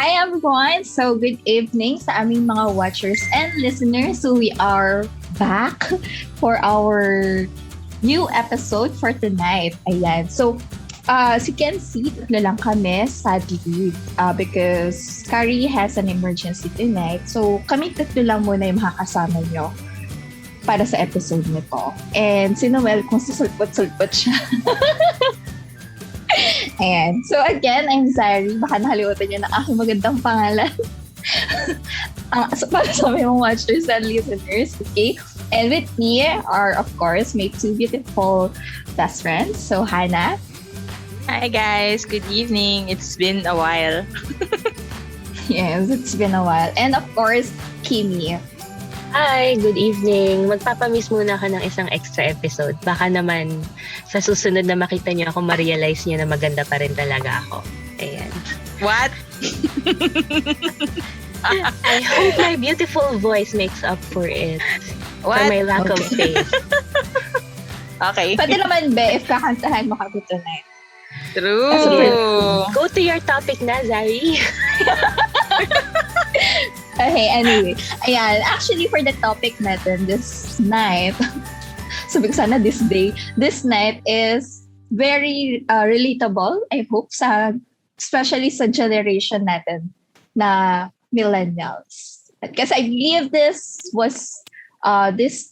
Hi everyone! So good evening sa aming mga watchers and listeners. So we are back for our new episode for tonight. Ayan. So as you can see, tatlo lang kami sadly because Czari has an emergency tonight. So kami tatlo lang muna yung makakasama nyo para sa episode nito. And si Noel, kung susulpot-sulpot siya. Ayan. So again, I'm Czari. Baka nakalimutan niyo na aking magandang pangalan. Para sa mga watchers and listeners. Okay? And with me are, of course, my two beautiful best friends. So, Hannah. Hi guys, good evening. It's been a while. Yes, it's been a while. And of course, Kimi. Hi, good evening. Magpapamiss muna ka ng isang extra episode. Baka naman sa susunod na makita niyo ako, ma-realize niyo na maganda pa rin talaga ako. Ayan. What? I hope my beautiful voice makes up for it. What? For my lack of faith. Okay. Pwede naman, be, if kakantahan mo kami tonight. True. Go to your topic na, Zari. Okay, anyway. Ayan, actually for the topic natin this night, sabi ko sana this night is very relatable, I hope, especially sa generation natin na millennials. Because I believe this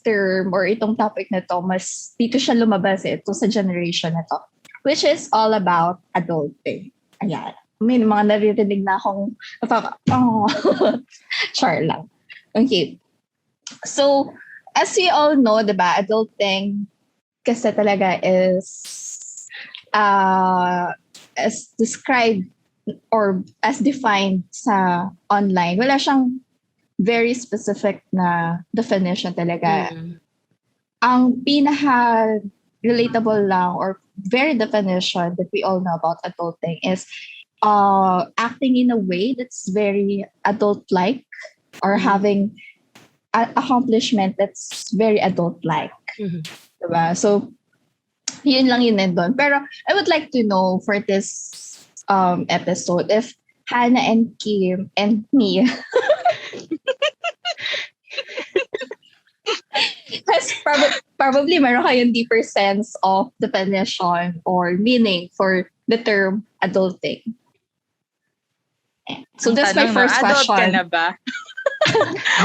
term or itong topic na to, mas dito siya lumabas ito sa generation na to, which is all about adulting. Ayan. May mga naririnig na akong char lang. Okay. So, as we all know, diba, adulting kasi talaga is as described or as defined sa online. Wala siyang very specific na definition talaga. Ang pinaka-relatable lang or very definition that we all know about adulting is acting in a way that's very adult-like or having accomplishment that's very adult-like. Diba? So, yun lang yun doon. Pero I would like to know for this episode if Hannah and Kim and me has probably meron kayong deeper sense of definition or meaning for the term adulting. So that's my first question. Adult ka na ba?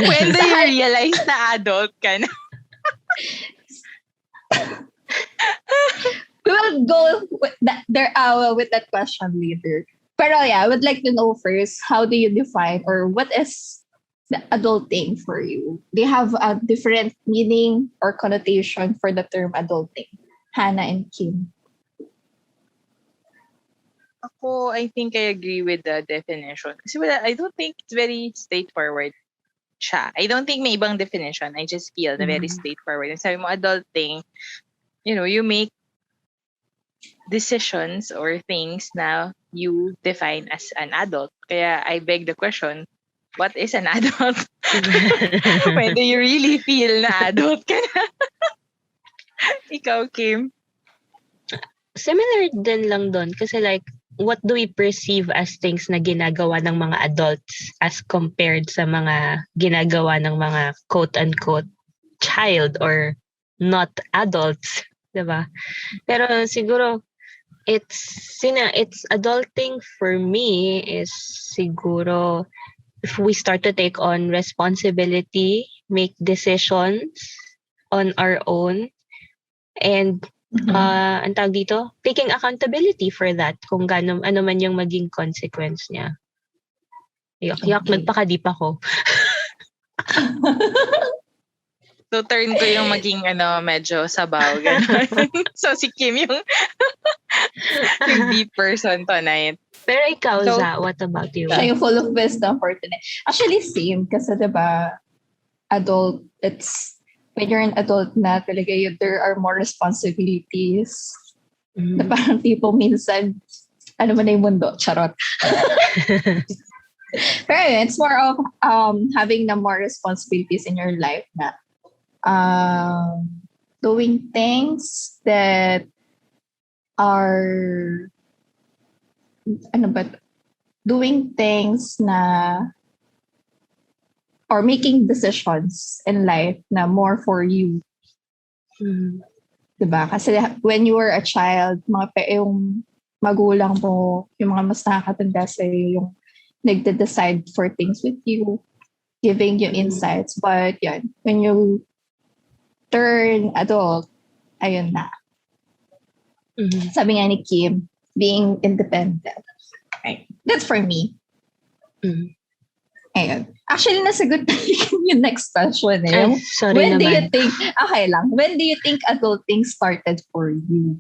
When do you realize na adult ka na? We will go with that question later. Pero yeah, I would like to know first, how do you define or what is the adulting for you? Do you have a different meaning or connotation for the term adulting? Hannah and Kim. Ako, I think I agree with the definition. Kasi I don't think it's very straightforward siya. I don't think may ibang definition. I just feel na very straightforward. And sabi mo, adulting, you make decisions or things na you define as an adult. Kaya I beg the question, what is an adult? When do you really feel na adult ka na? Ikaw, Kim? Similar din lang doon. Kasi like, what do we perceive as things na ginagawa ng mga adults as compared sa mga ginagawa ng mga quote-unquote child or not adults, diba? Pero siguro, it's adulting for me is siguro if we start to take on responsibility, make decisions on our own, and ang tawag dito, taking accountability for that kung ano man yung maging consequence niya. Yak, nagpaka-deep ako. So, turn ko yung maging medyo sabaw. So, si Kim yung deep person tonight. Pero ikaw, Za, what about you? Siya yung full of wisdom for tonight. Actually, same. Kasi diba, adult, when you're an adult na talaga, there are more responsibilities. Na parang tipo minsan, ano man na yung mundo? Charot. Pero it's more of having na more responsibilities in your life na doing things that are doing things na or making decisions in life na more for you. Diba? Kasi when you were a child, yung magulang mo, yung mga mas nakakatanda sa'yo, yung nagde-decide for things with you, giving you insights. But yan, when you turn adult, ayun na. Sabi nga ni Kim, being independent. Right. That's for me. Ayun. Actually, nasagot na yung next question eh. Ay, sorry when naman. do you think, okay lang, when do you think adulting started for you?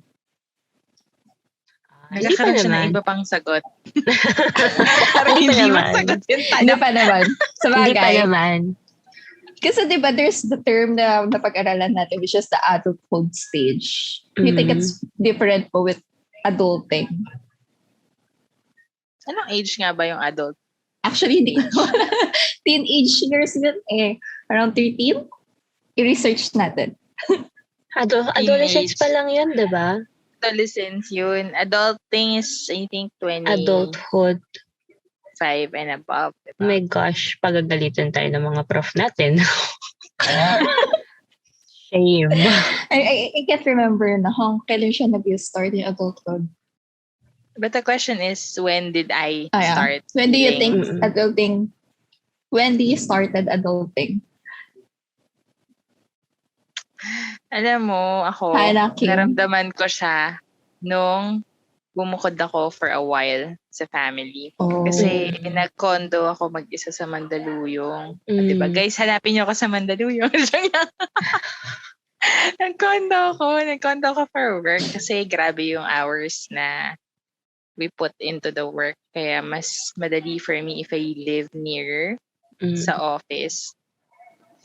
Hindi pa Nagkakaroon siya ng naman. iba pang sagot. Parang Hindi pa hindi naman. masagot yung Hindi tanong. pa naman. Sa Hindi pa bagay. naman. Kasi diba there's the term na napag-aralan natin which is the adulthood stage. You think it's different po with adulting? Anong age nga ba yung adult? Actually, hindi ko. Teenage years yun eh. Around 13? I-research natin. Adolescents pa lang yun, di ba? Adolescence yun. Adulting is, I think, 25 Adulthood. and above. Oh my gosh, pagagalitan tayo ng mga prof natin. Shame. I can't remember na kailan siya nag-start yung adulthood. But the question is, when did I Yeah. start? When do you think Mm-mm. adulting? When do you started adulting? Alam mo, ako, naramdaman ko siya nung bumukod ako for a while sa family. Oh. Kasi nag-condo ako mag-isa sa Mandaluyong. At diba, guys, hanapin niyo ako sa Mandaluyong. Nag-condo ako for work kasi grabe yung hours na we put into the work. Kaya mas madali for me if I live near sa office.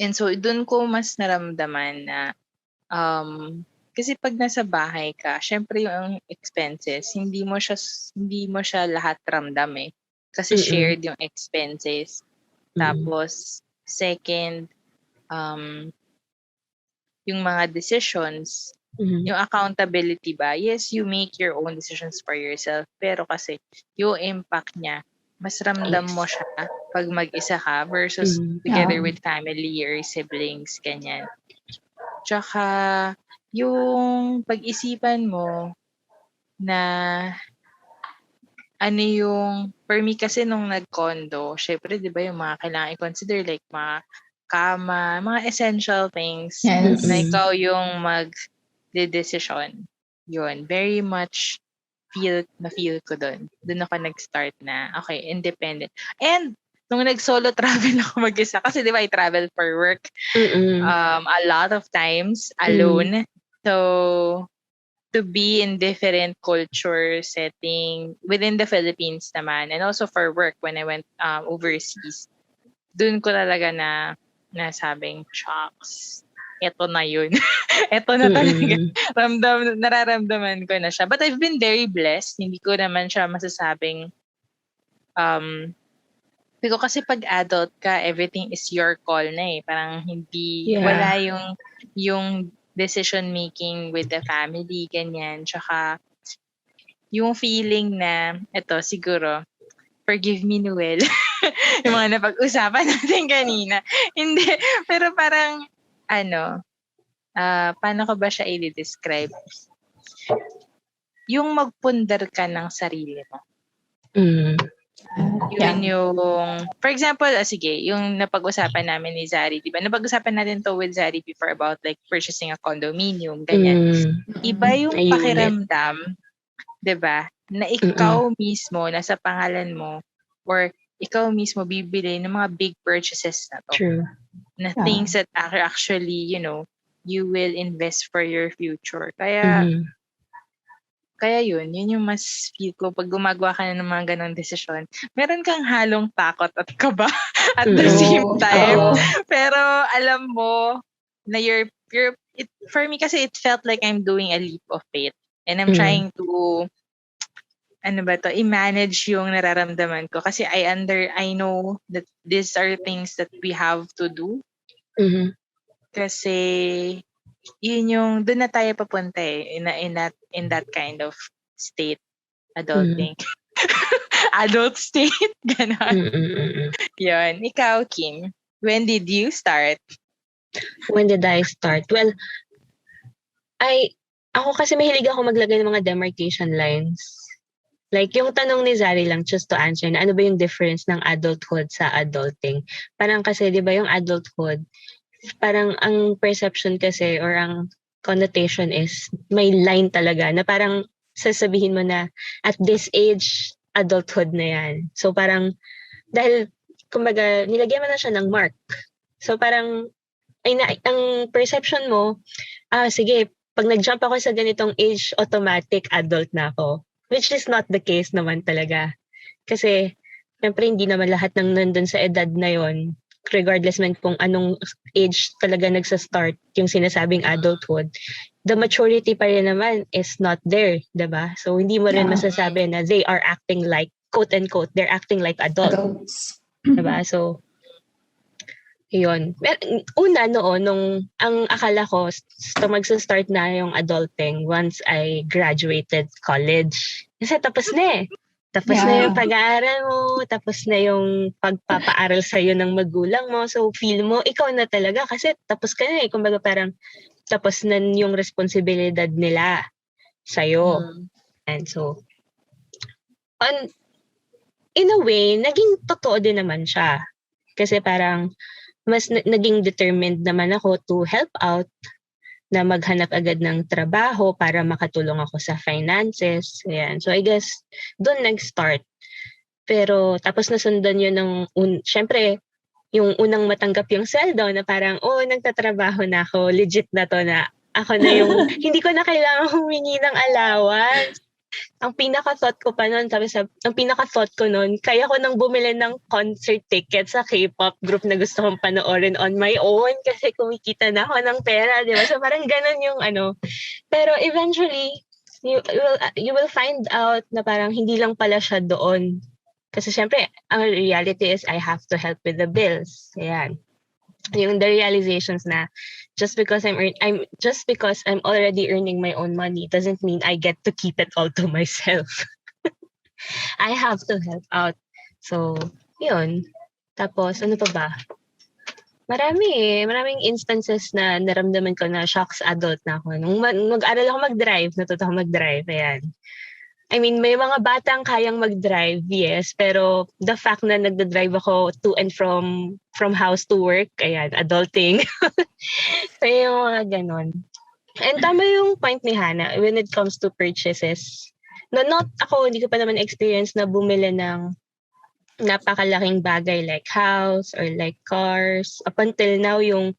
And so, dun ko mas naramdaman na kasi pag nasa bahay ka, syempre yung expenses, hindi mo siya lahat ramdam eh. Kasi shared yung expenses. Tapos, second, yung mga decisions, yung accountability ba, yes, you make your own decisions for yourself, pero kasi yung impact niya, mas ramdam mo siya pag mag-isa ka versus together with family or siblings, ganyan. Tsaka, yung pag-isipan mo na ano yung, for me kasi nung nag-condo, syempre, di ba yung mga kailangan i-consider like mga kama, mga essential things na ikaw yung mag-decision. Yun, very much na-feel ko doon. Doon ako nag-start na, okay, independent. And, nung nag-solo travel ako mag-isa, kasi di ba I travel for work a lot of times alone. So, to be in different culture setting within the Philippines naman, and also for work when I went overseas, doon ko talaga na nasabing, shocks, eto na yun. Eto na talaga. Nararamdaman ko na siya. But I've been very blessed. Hindi ko naman siya masasabing, pero kasi pag adult ka, everything is your call na eh. Parang hindi, wala yung decision making with the family, ganyan. Tsaka, yung feeling na, eto siguro, forgive me, Noel. Yung mga napag-usapan natin kanina. Hindi, pero parang, paano ko ba siya i-describe? Yung magpundar ka ng sarili mo. Yun yung, for example, sige, yung napag-usapan namin ni Czari, diba? Napag-usapan natin to with Czari before about like purchasing a condominium, ganyan. Iba yung pakiramdam, diba? Na ikaw mismo, nasa pangalan mo, or ikaw mismo bibili ng mga big purchases na to. True. Na things that are actually, you will invest for your future. Kaya yun yung mas feel ko pag gumagawa ka na ng mga ganong desisyon, meron kang halong takot at kaba at the same time. Pero alam mo na for me kasi it felt like I'm doing a leap of faith. And I'm trying to i-manage yung nararamdaman ko. Kasi I know that these are things that we have to do. Kasi yun yung, doon na tayo papunta eh, in that kind of state, adulting. adult state. Ganon. Mm-mm-mm. Yun. Ikaw, Kim, when did you start? When did I start? Well, ako kasi mahilig ako maglagay ng mga demarcation lines. Like, yung tanong ni Czari lang, just to answer, na ano ba yung difference ng adulthood sa adulting? Parang kasi, di ba, yung adulthood, parang ang perception kasi or ang connotation is may line talaga na parang sasabihin mo na at this age, adulthood na yan. So parang, dahil, kumbaga, nilagyan mo na siya ng mark. So parang, ang perception mo, sige, pag nag-jump ako sa ganitong age, automatic adult na ako. Which is not the case naman talaga. Kasi, syempre, hindi naman lahat ng nandun sa edad na yon, regardless man kung anong age talaga nagsa-start yung sinasabing adulthood, the maturity pa rin naman is not there, diba? So, hindi mo rin masasabi na they are acting like, quote-unquote, they're acting like adults. Diba? So, yun. Una noon, ang akala ko, magsa-start na yung adulting once I graduated college. Kasi tapos na eh. Tapos na yung pag-aaral mo, tapos na yung pagpapaaral sa'yo ng magulang mo. So, feel mo, ikaw na talaga kasi tapos ka na eh. Kumbaga parang tapos na yung responsibilidad nila sa'yo. And so, in a way, naging totoo din naman siya. Kasi parang, mas naging determined naman ako to help out na maghanap agad ng trabaho para makatulong ako sa finances. Ayan. So I guess, doon nag-start. Pero tapos nasundan yun ng, syempre, yung unang matanggap yung sweldo na parang, nagtatrabaho na ako, legit na to na ako na yung, hindi ko na kailangan humingi ng allowance. Ang pinaka-thought ko pa noon, kaya ko nang bumili ng concert ticket sa K-pop group na gusto kong panoorin on my own kasi kumikita na ako ng pera, di ba? So parang ganun yung Pero eventually, you will find out na parang hindi lang pala siya doon. Kasi syempre, ang reality is I have to help with the bills. Ayan. Yung the realizations na just because I'm already earning my own money doesn't mean I get to keep it all to myself. I have to help out. So, yun. Tapos, ano pa ba? Maraming instances na naramdaman ko na shocks adult na ako. Nung mag-aral ako natuto ako mag-drive. Ayan. I mean, may mga batang kayang mag-drive, yes, pero the fact na nagda-drive ako to and from house to work, ayan, adulting. So, yung mga ganon. And tama yung point ni Hannah when it comes to purchases. No, not ako, hindi ko pa naman experience na bumili ng napakalaking bagay like house or like cars. Up until now, yung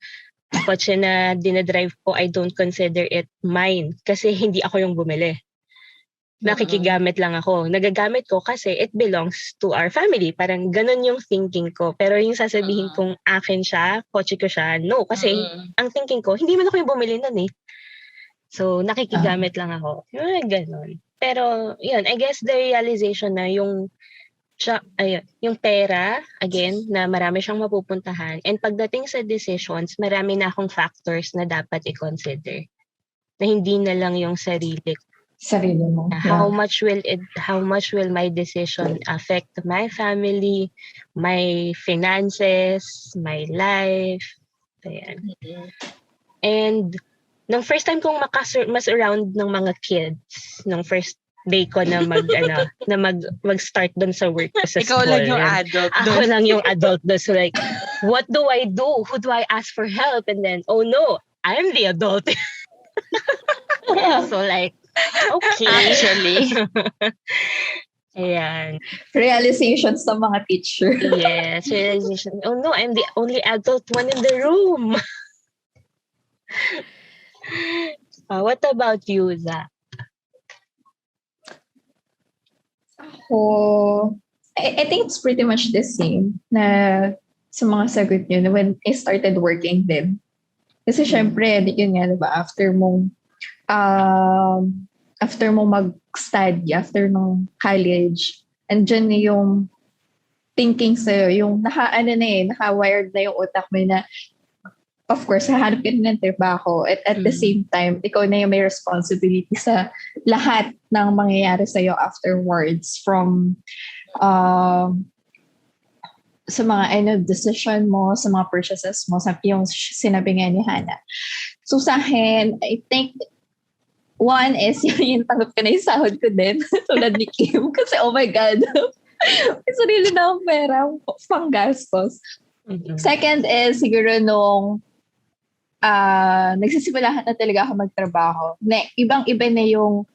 kotse na dinadrive ko, I don't consider it mine kasi hindi ako yung bumili. Nakikigamit lang ako. Nagagamit ko kasi it belongs to our family. Parang ganun yung thinking ko. Pero yung sasabihin kong akin siya, kotse ko siya, no. Kasi ang thinking ko, hindi man ako yung bumili nun eh. So, nakikigamit lang ako. Ganun. Pero, yun, I guess the realization na yung pera, again, na marami siyang mapupuntahan. And pagdating sa decisions, marami na akong factors na dapat i-consider. Na hindi na lang yung sarili mo. How much will my decision affect my family, my finances, my life? Ayan. And nung first time kong mas around ng mga kids, nung first day ko na mag-start doon sa work ko sa Ikaw school. lang yung adult doon. Ako lang yung adult doon. So like, what do I do? Who do I ask for help? And then, oh no, I'm the adult. So like, okay. Actually. Ayan. Realizations ng mga teacher. Yes, realization. Oh no, I'm the only adult one in the room. What about you, Zach? I think it's pretty much the same na sa mga sagot nyo when I started working din. Kasi syempre, yun nga, diba, after mo mag-study, after nung college, andyan na yung thinking sa'yo, yung naka-wired na yung utak mo na, of course, hahanap ka ng trabaho. At the same time, ikaw na yung may responsibility sa lahat ng mangyayari sa'yo afterwards, from sa mga decision mo, sa mga purchases mo, sa yung sinabi nga ni Hannah. So sa akin, I think one is yung tanggap ka na yung sahod ko din. Tulad ni Kim. Kasi oh my God, may sarili na akong pera, pang gastos. Mm-hmm. Second is siguro nung nagsisimula na talaga ako magtrabaho. Ibang-iba na yung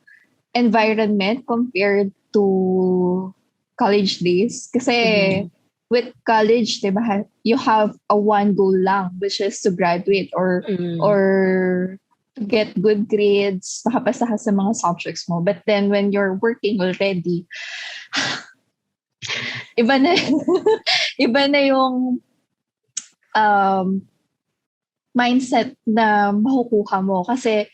environment compared to college days. Kasi with college, diba, you have a one goal lang, which is to graduate or to get good grades, makapasa ka sa mga subjects mo. But then when you're working already, iba na yung mindset na makukuha mo. Kasi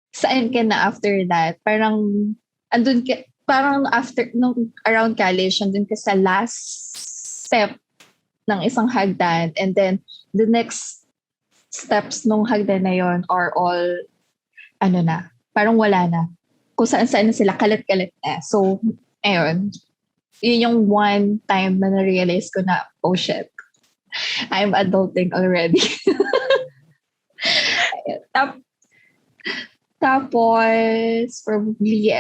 saan ka na after that? Parang after, nung around college, andun ka sa last step ng isang hagdan. And then, the next steps nung hagdan na yon are all, parang wala na. Kung saan-saan na sila, kalat-kalat na. So, ayun. Yun yung one time na na-realize ko na, oh shit, I'm adulting already. Tapos, probably,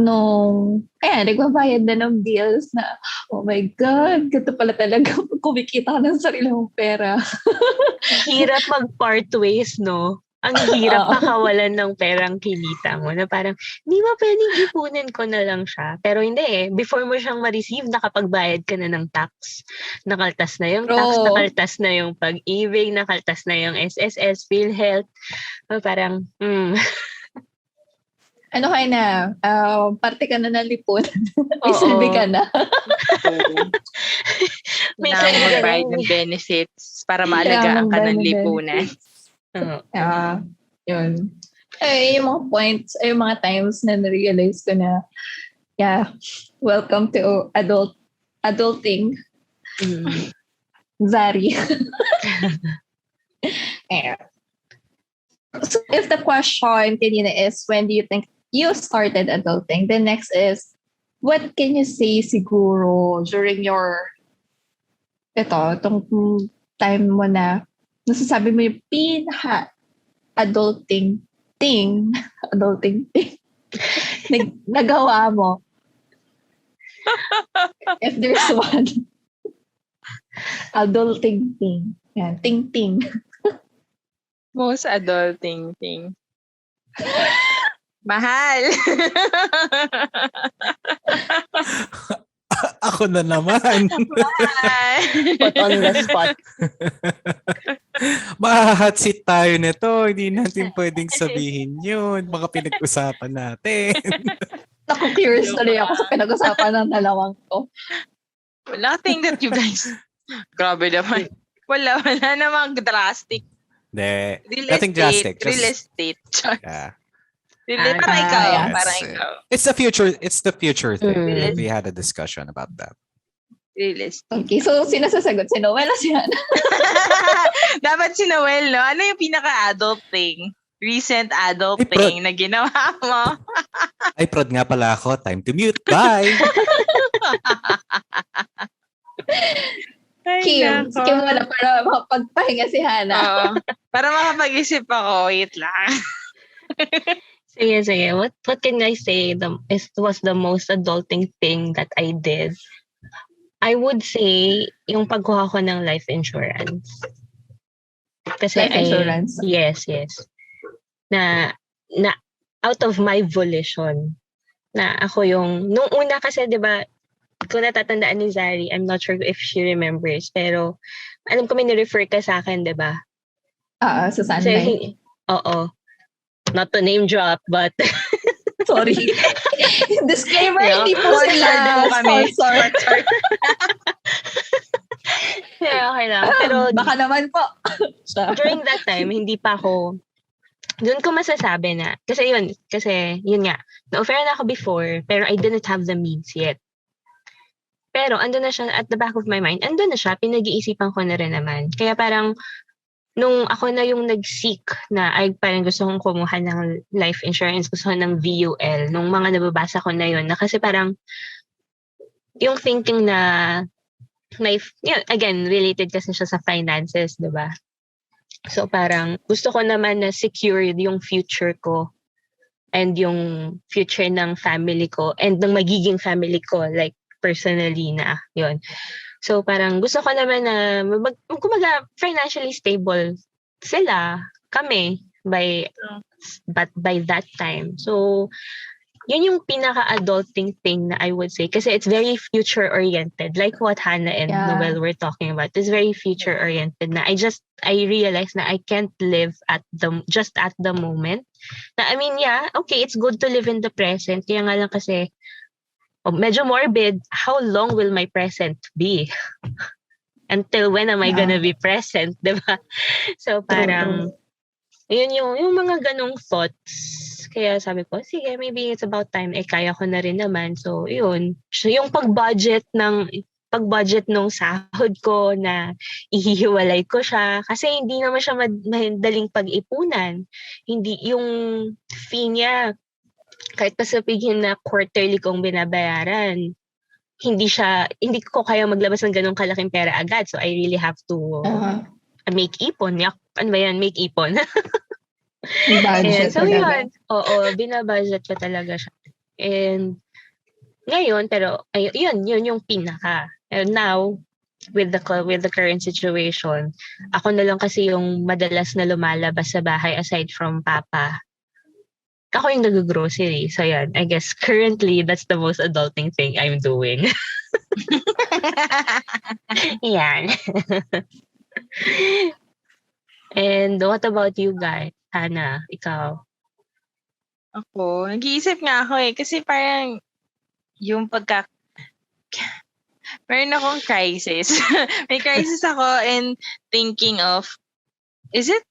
nagbabayad na ng bills na, oh my God, ganito pala talaga kumikita ka ng sarili mong pera. Hirap mag-part ways, no? Ang hirap makawalan ng perang kinita mo na parang, di ba pwedeng ipunin ko na lang siya? Pero hindi eh. Before mo siyang ma-receive, nakapagbayad ka na ng tax. Nakaltas na yung tax, nakaltas na yung pag-ibig, nakaltas na yung SSS, PhilHealth. Parang, Ano kayo na? Parte ka na ng lipon. May silbi ka na. May magbayad ng benefits para maalagaan ka ng lipunan. Yun. Yung mga points, yung mga times na na-realize ko na, welcome to adulting. Czari. So if the question kanina is, when do you think you started adulting? The next is, what can you say siguro during your, itong time mo na, nasasabi mo yung adulting thing nagawa mo. If there's one. Adulting thing. Yan, ting. Most adulting thing. Mahal. Ako na naman. Put on the spot. Mahahat seat tayo nito. Hindi natin pwedeng sabihin yun. Mga pinag-usapan natin. Naku-curious tuloy ako sa pinag-usapan ng dalawang to. Nothing that you guys... Grabe naman. Wala namang drastic. Nothing drastic. Real estate. Yeah. Parang ikaw. It's the future thing. We had a discussion about that. Real estate. Okay, so sino sasagot? Si Noel o si Hannah? Dapat si Noel, no? Ano yung pinaka-adult thing? Recent adult thing na ginawa mo? Ay, prod nga pala ako. Time to mute. Bye! Kim muna para makapagpahinga si Hannah. Para makapag-isip ako. Wait lang. Sige. What can I say? Was the most adulting thing that I did. I would say yung pagkuha ko ng life insurance. Kasi life insurance? Yes. Na out of my volition. Na ako yung nung una kasi 'di ba, kung natatandaan ni Czari, I'm not sure if she remembers, pero alam ko may ni-refer ka sa akin, 'di ba? Sa Sunday. Oo. Not to name drop, but sorry. Disclaimer, hindi po sila sponsor. Yeah, okay lang. Pero baka naman po. During that time, hindi pa ako, doon ko masasabi na, kasi yun nga, na-offer na ako before, pero I didn't have the means yet. Pero andun na siya, at the back of my mind, andun na siya, pinag-iisipan ko na rin naman. Kaya parang, nung ako na yung nag-seek na ay parang gusto kong kumuha ng life insurance, gusto ko ng VUL, nung mga nababasa ko na yun, na kasi parang yung thinking na again, related kasi siya sa finances, di ba? So parang gusto ko naman na secure yung future ko and yung future ng family ko and ng magiging family ko, like personally na yun. So parang gusto ko naman na kumbaga financially stable kami by that time. So yun yung pinaka-adulting thing na I would say kasi it's very future-oriented. Like what Hannah and Noel were talking about. It's very future-oriented na I realized na I can't live at the moment. Na, I mean, okay, it's good to live in the present. Kaya nga lang kasi, medyo morbid, how long will my present be? Until when am I gonna be present? Diba? So parang, yun yung mga ganong thoughts. Kaya sabi ko, sige, maybe it's about time. Kaya ko na rin naman. So, yun. So, yung pag-budget nung sahod ko na ihihiwalay ko siya. Kasi hindi naman siya madaling pag-ipunan. Hindi, yung fee niya, kahit pa sabihin na quarterly kong binabayaran, hindi ko kaya maglabas ng ganong kalaking pera agad. So, I really have to make ipon. Ano ba yan? Make ipon. Budget so talaga. yun, binabudget ko talaga siya. And ngayon, pero yun yung pinaka. And now, with the current situation, ako na lang kasi yung madalas na lumalabas sa bahay aside from Papa. Ako yung nag-grocery. So yan, I guess currently, that's the most adulting thing I'm doing. Yan. And what about you guys? Hannah, ikaw? Ako, nag-iisip nga ako kasi parang yung meron akong crisis. May crisis ako and thinking of, is it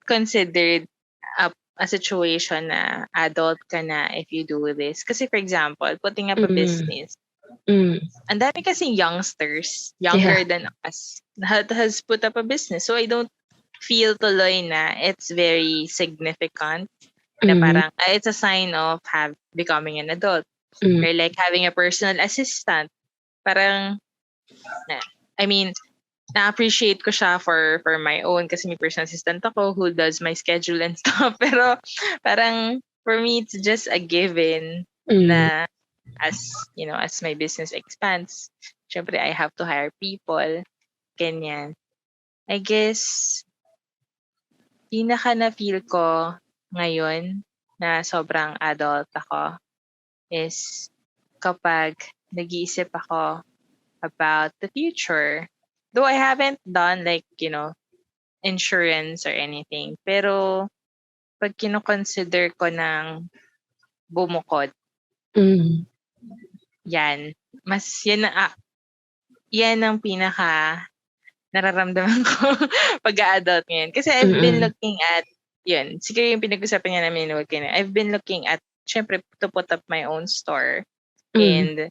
considered a situation na adult ka na if you do this? Kasi for example, putting up a business, ang dami kasing youngsters, younger than us, that has put up a business. So I don't feel tuloy na it's very significant na parang it's a sign of becoming an adult. Or like having a personal assistant. Parang, I mean, na-appreciate ko siya for my own kasi may personal assistant ako who does my schedule and stuff. Pero parang for me, it's just a given na as my business expands, syempre I have to hire people. Ganyan. I guess, pinaka na-feel ko ngayon na sobrang adult ako is kapag nag-iisip ako about the future. Though I haven't done insurance or anything. Pero pag kino-consider ko ng bumukod, yan. Yan ang pinaka nararamdaman ko pag-a-adult ngayon. Kasi I've been looking at, yun, siguro yung pinag-usapan niya namin I've been looking at, syempre, to put up my own store. And,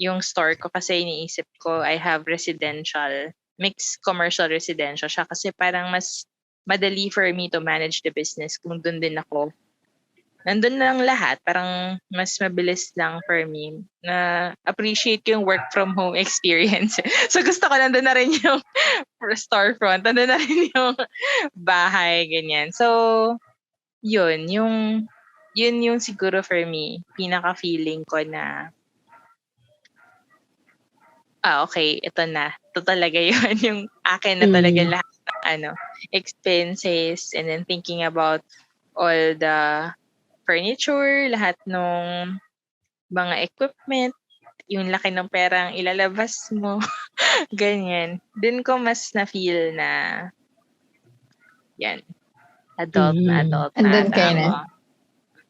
yung store ko kasi iniisip ko, I have residential, mixed commercial residential siya kasi parang mas madali for me to manage the business kung dun din ako. Nandun lang lahat, parang mas mabilis lang for me na appreciate yung work from home experience. So gusto ko nandun na rin yung storefront, nandun na rin yung bahay, ganyan. So, yun yung siguro for me, pinaka-feeling ko na, okay, ito na. Ito talaga yun, yung akin na talaga lahat ng expenses, and then thinking about all the furniture, lahat ng mga equipment, yung laki ng perang ilalabas mo, ganyan. Dun ko mas na-feel na, yan, adult na Andun kayo na.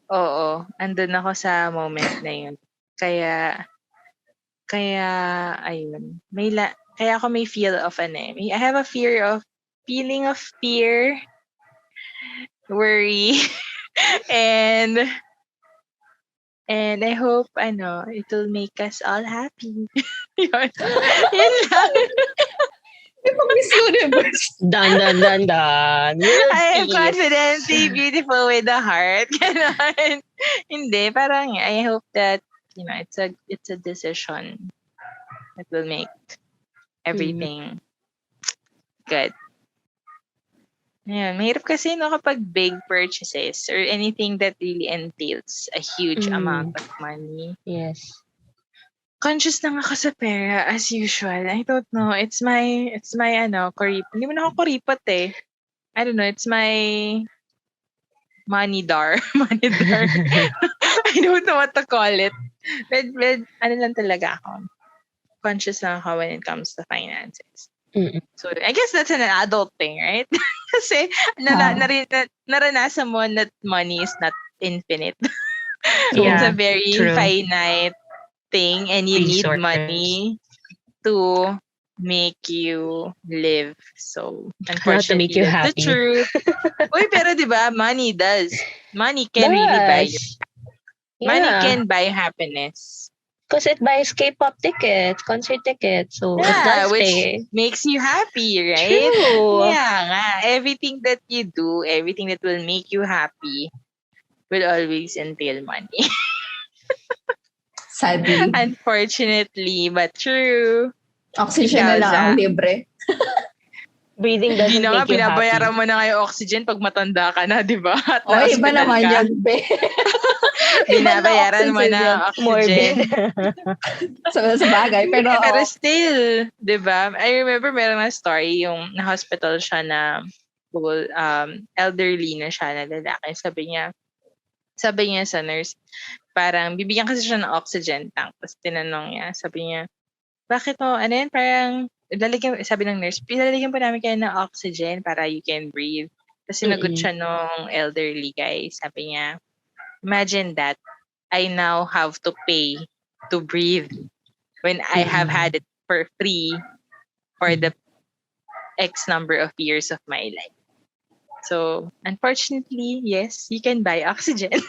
Oo, andun ako sa moment na yun. Kaya ayun. Kaya ako may feel of I have a feeling of fear, worry, and I hope it will make us all happy. Yun lang. Miss Universe. Dun. I am confidently beautiful with the heart. Ganon. Hindi, parang I hope that it's a decision that will make everything good. Yeah, mahirap kasi no kapag big purchases or anything that really entails a huge amount of money. Yes. Conscious na nga ako sa pera as usual. I don't know. It's my Hindi mo na ako kuripot eh. I don't know. It's my money dar. Money dar. I don't know what to call it. But ano lang talaga ako. Conscious lang ako when it comes to finances. So, I guess that's an adult thing, right? Kasi naranasan mo that money is not infinite. So, it's a very finite thing and you need money to make you live. So, unfortunately, to make you that's happy. the truth. Uy, pero diba, money can really buy you. Money can buy happiness. Because it buys K-pop tickets, concert tickets. So, it does which pay. makes you happy, right? True. Yeah nga. Everything that you do, everything that will make you happy will always entail money. Sadly. Unfortunately, but true. Oxygen na lang ang libre. Breathing doesn't Hindi na nga, make you happy. binabayaran mo na nga yung oxygen pag matanda ka na, di ba? At Oy, iba naman ka. yun, be. Binabayaran mo na oxygen. sa bagay. Pero still, di ba? I remember meron na story yung na-hospital siya na elderly na siya na lalaki. Sabi niya sa nurse, parang bibigyan kasi siya ng oxygen tank. Tapos tinanong niya, sabi niya, bakit mo, ano yan, parang, sabi ng nurse, lalagyan po namin kayo ng oxygen para you can breathe. Tapos sinagot siya nung elderly guy. Sabi niya, imagine that, I now have to pay to breathe when I have had it for free for the X number of years of my life. So, unfortunately, yes, you can buy oxygen.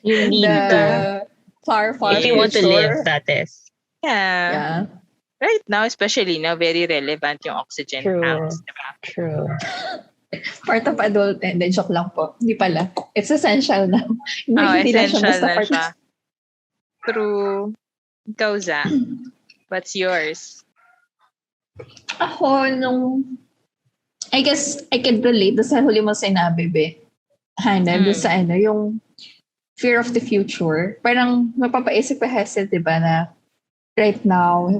You need to. Far if you want to live, that is. Yeah. Right now, especially now, very relevant yung oxygen tanks. Diba? True. Part of adult, hindi, joke lang po. Hindi pala. It's essential now. Hindi essential na siya. True. Ikaw, Za. What's yours? Ako, I guess I can relate sa huli mo sinabi, be. Hana, sa yung fear of the future. Parang mapapaisip ka hesed, di ba, na right now,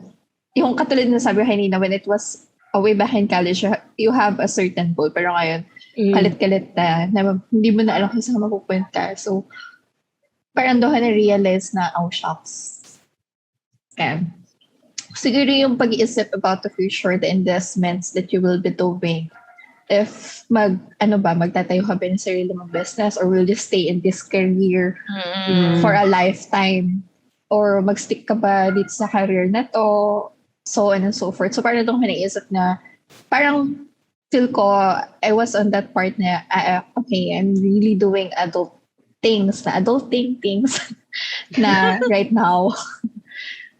yung katulad na sabi kanina, when it was way back in college, you have a certain goal. Pero ngayon, kalit-kalit na hindi mo na alam kung saan mapupunta. So, parang doon ka na-realize na, oh, shocks. Okay. Siguro yung pag-iisip about the future, the investments that you will be doing, if magtatayo ka ba ng sarili mong business or will you stay in this career for a lifetime? Or mag-stick ka ba dito sa career na to? So on and so forth. So parang itong kinaisip na parang feel ko, I was on that part na, okay, I'm really doing adulting things na right now.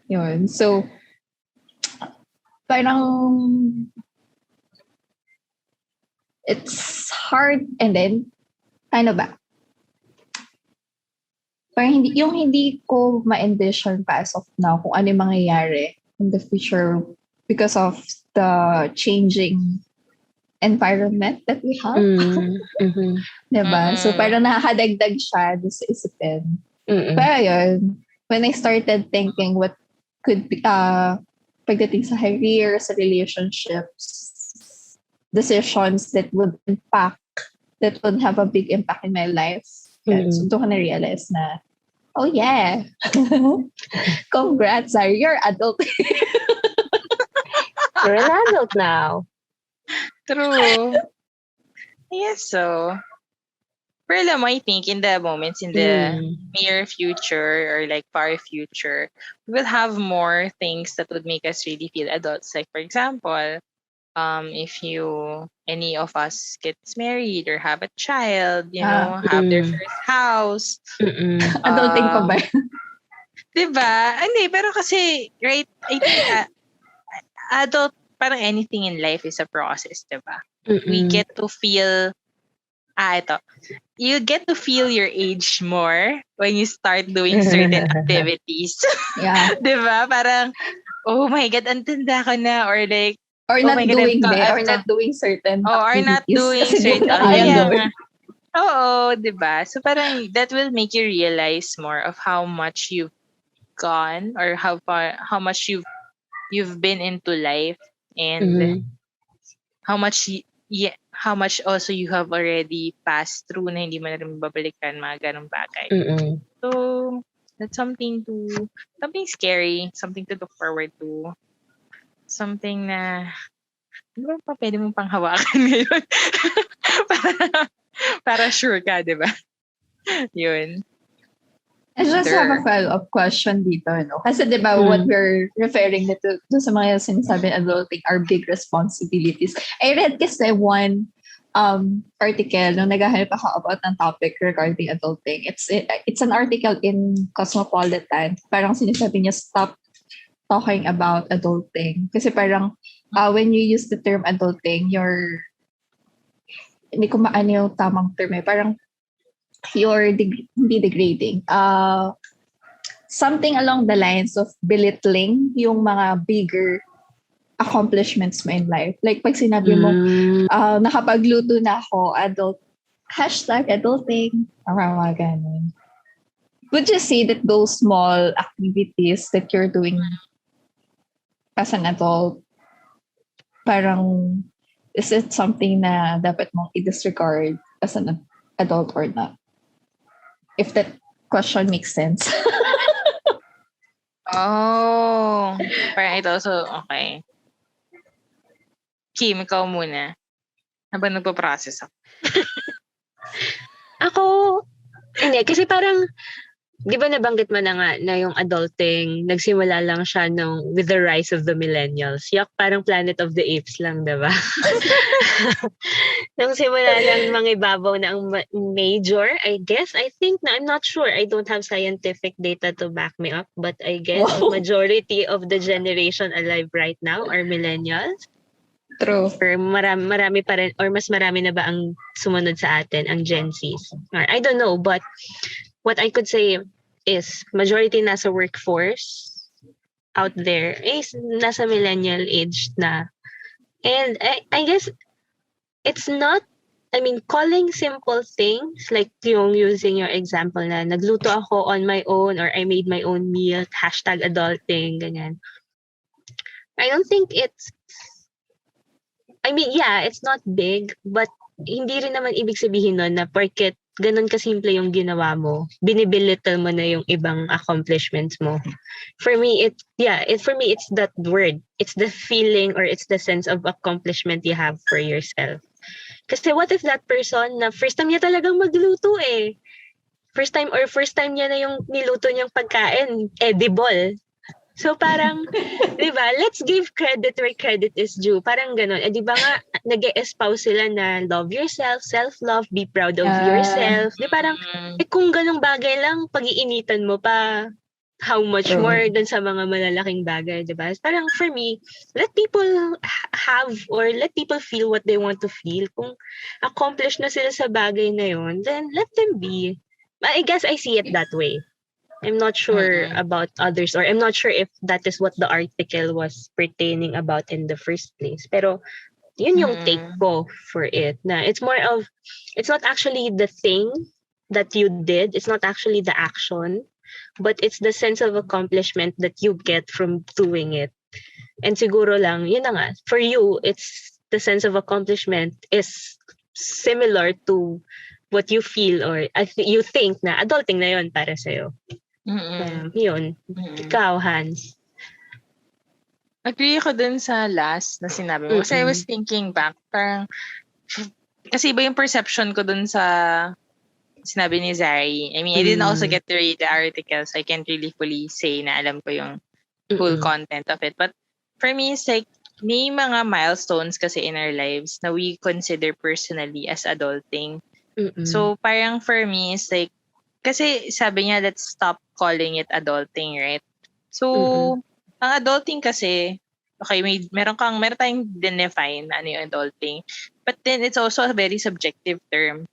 Yun. So, parang it's hard and then paano ba? Parang hindi ko ma-envision pa as of now kung ano yung mangyayari in the future because of the changing environment that we have. Diba? So parang nakakadagdag siya sa isipin. Pero yun, when I started thinking what could be pagdating sa career, sa relationships, decisions that would have a big impact in my life. So doon ko na-realize na, oh yeah, congrats, Czari, you're adult. You're an adult now. True. Yes, so. Pero alam mo, I think in the moments, in the near future or like far future, we will have more things that would make us really feel adults. Like for example, if any of us gets married or have a child, have their first house. Adulting ko ba? Diba? Hindi, pero kasi, right, I think adult, parang anything in life is a process, diba? We get to feel, you get to feel your age more when you start doing certain activities. Yeah. Diba? Parang, oh my God, ang tanda ko na. Or like, Or oh not my God, doing or not doing certain or not activities. doing Kasi di certain, mo na kayang kaya gawin. nga. Oo, diba? So parang that will make you realize more of how much you've gone or how much you've been into life and how much how much also you have already passed through na hindi mo na rin babalikan, mga ganong bagay. So that's something scary, something to look forward to. Something na di ba pa pwede mong panghawakan ngayon? para sure ka, di ba? Yun. I just have a follow-up question dito, no? Kasi di ba what we're referring to sa mga sinasabi adulting are big responsibilities. I read kasi one article nung naghahanap ako about ng topic regarding adulting. It's an article in Cosmopolitan. Parang sinasabi niya, stop talking about adulting. Kasi parang when you use the term adulting, hindi ko maano yung tamang term eh. Parang you're hindi degrading. Something along the lines of belittling yung mga bigger accomplishments mo in life. Like pag sinabi mo, nakapagluto na ako, #adulting, mga ganun. Would you say that those small activities that you're doing as an adult, parang, is it something na dapat mong i-disregard as an adult or not? If that question makes sense. Oh, parang ito also, okay. Kim, ikaw muna. Habang nagpa-process ako. Ako, hindi. Kasi parang, di ba nabanggit mo na nga na yung adulting, nagsimula lang siya with the rise of the millennials. Yak, parang Planet of the Apes lang, di ba? Nung simula lang mga ibabaw na ang major, I think na, I'm not sure. I don't have scientific data to back me up, but I guess majority of the generation alive right now are millennials. True. Or marami pa rin, or mas marami na ba ang sumunod sa atin, ang Gen Zs? Or, I don't know, but what I could say is majority nasa workforce out there is nasa millennial age na. And I guess it's not, calling simple things like yung using your example na nagluto ako on my own or I made my own meal, #adulting, ganyan. I don't think it's not big, but hindi rin naman ibig sabihin nun na porket ganun kasimple yung ginawa mo, binibelittle mo na yung ibang accomplishments mo. For me, it's that word. It's the feeling or it's the sense of accomplishment you have for yourself. Kasi what if that person na first time niya talagang magluto eh. First time niya na yung niluto niyang pagkain, edible. So parang, di ba, let's give credit where credit is due. Parang ganun. Di ba nga, nag-espouse sila na love yourself, self-love, be proud of yourself. Di parang, kung ganung bagay lang, pag-iinitan mo pa, how much more dun sa mga malalaking bagay, di ba? Parang for me, let people have or let people feel what they want to feel. Kung accomplished na sila sa bagay na yun, then let them be. I guess I see it that way. I'm not sure about others, or I'm not sure if that is what the article was pertaining about in the first place. Pero yun yung take ko for it. Na it's not actually the thing that you did. It's not actually the action, but it's the sense of accomplishment that you get from doing it. And siguro lang, yun na nga, for you, it's the sense of accomplishment is similar to what you feel or you think na adulting na yun para sa'yo. Yun. Ikaw, Hans. Agree ako dun sa last na sinabi mo. Kasi I was thinking back, parang, kasi iba yung perception ko dun sa sinabi ni Czari. I didn't also get to read the article, so I can't really fully say na alam ko yung full content of it. But for me, it's like, may mga milestones kasi in our lives na we consider personally as adulting. So parang for me, it's like, kasi sabi niya, let's stop calling it adulting, right? So, ang adulting kasi, okay, meron tayong define na ano yung adulting. But then it's also a very subjective term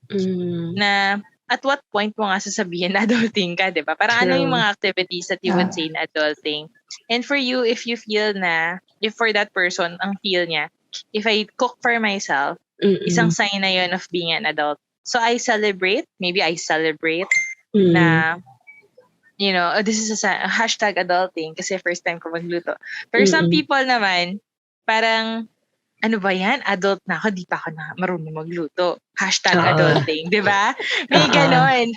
na at what point mo nga sasabihin na adulting ka, di ba? Parang ano yung mga activities that you would say na adulting? And for you, if you feel na, if for that person, ang feel niya, if I cook for myself, isang sign na yun of being an adult. So maybe I celebrate na, you know, this is a hashtag adulting kasi first time ko magluto. For some people naman, parang, ano ba yan? Adult na ako, di pa ako na marunong magluto. Hashtag adulting, di ba? May ganon.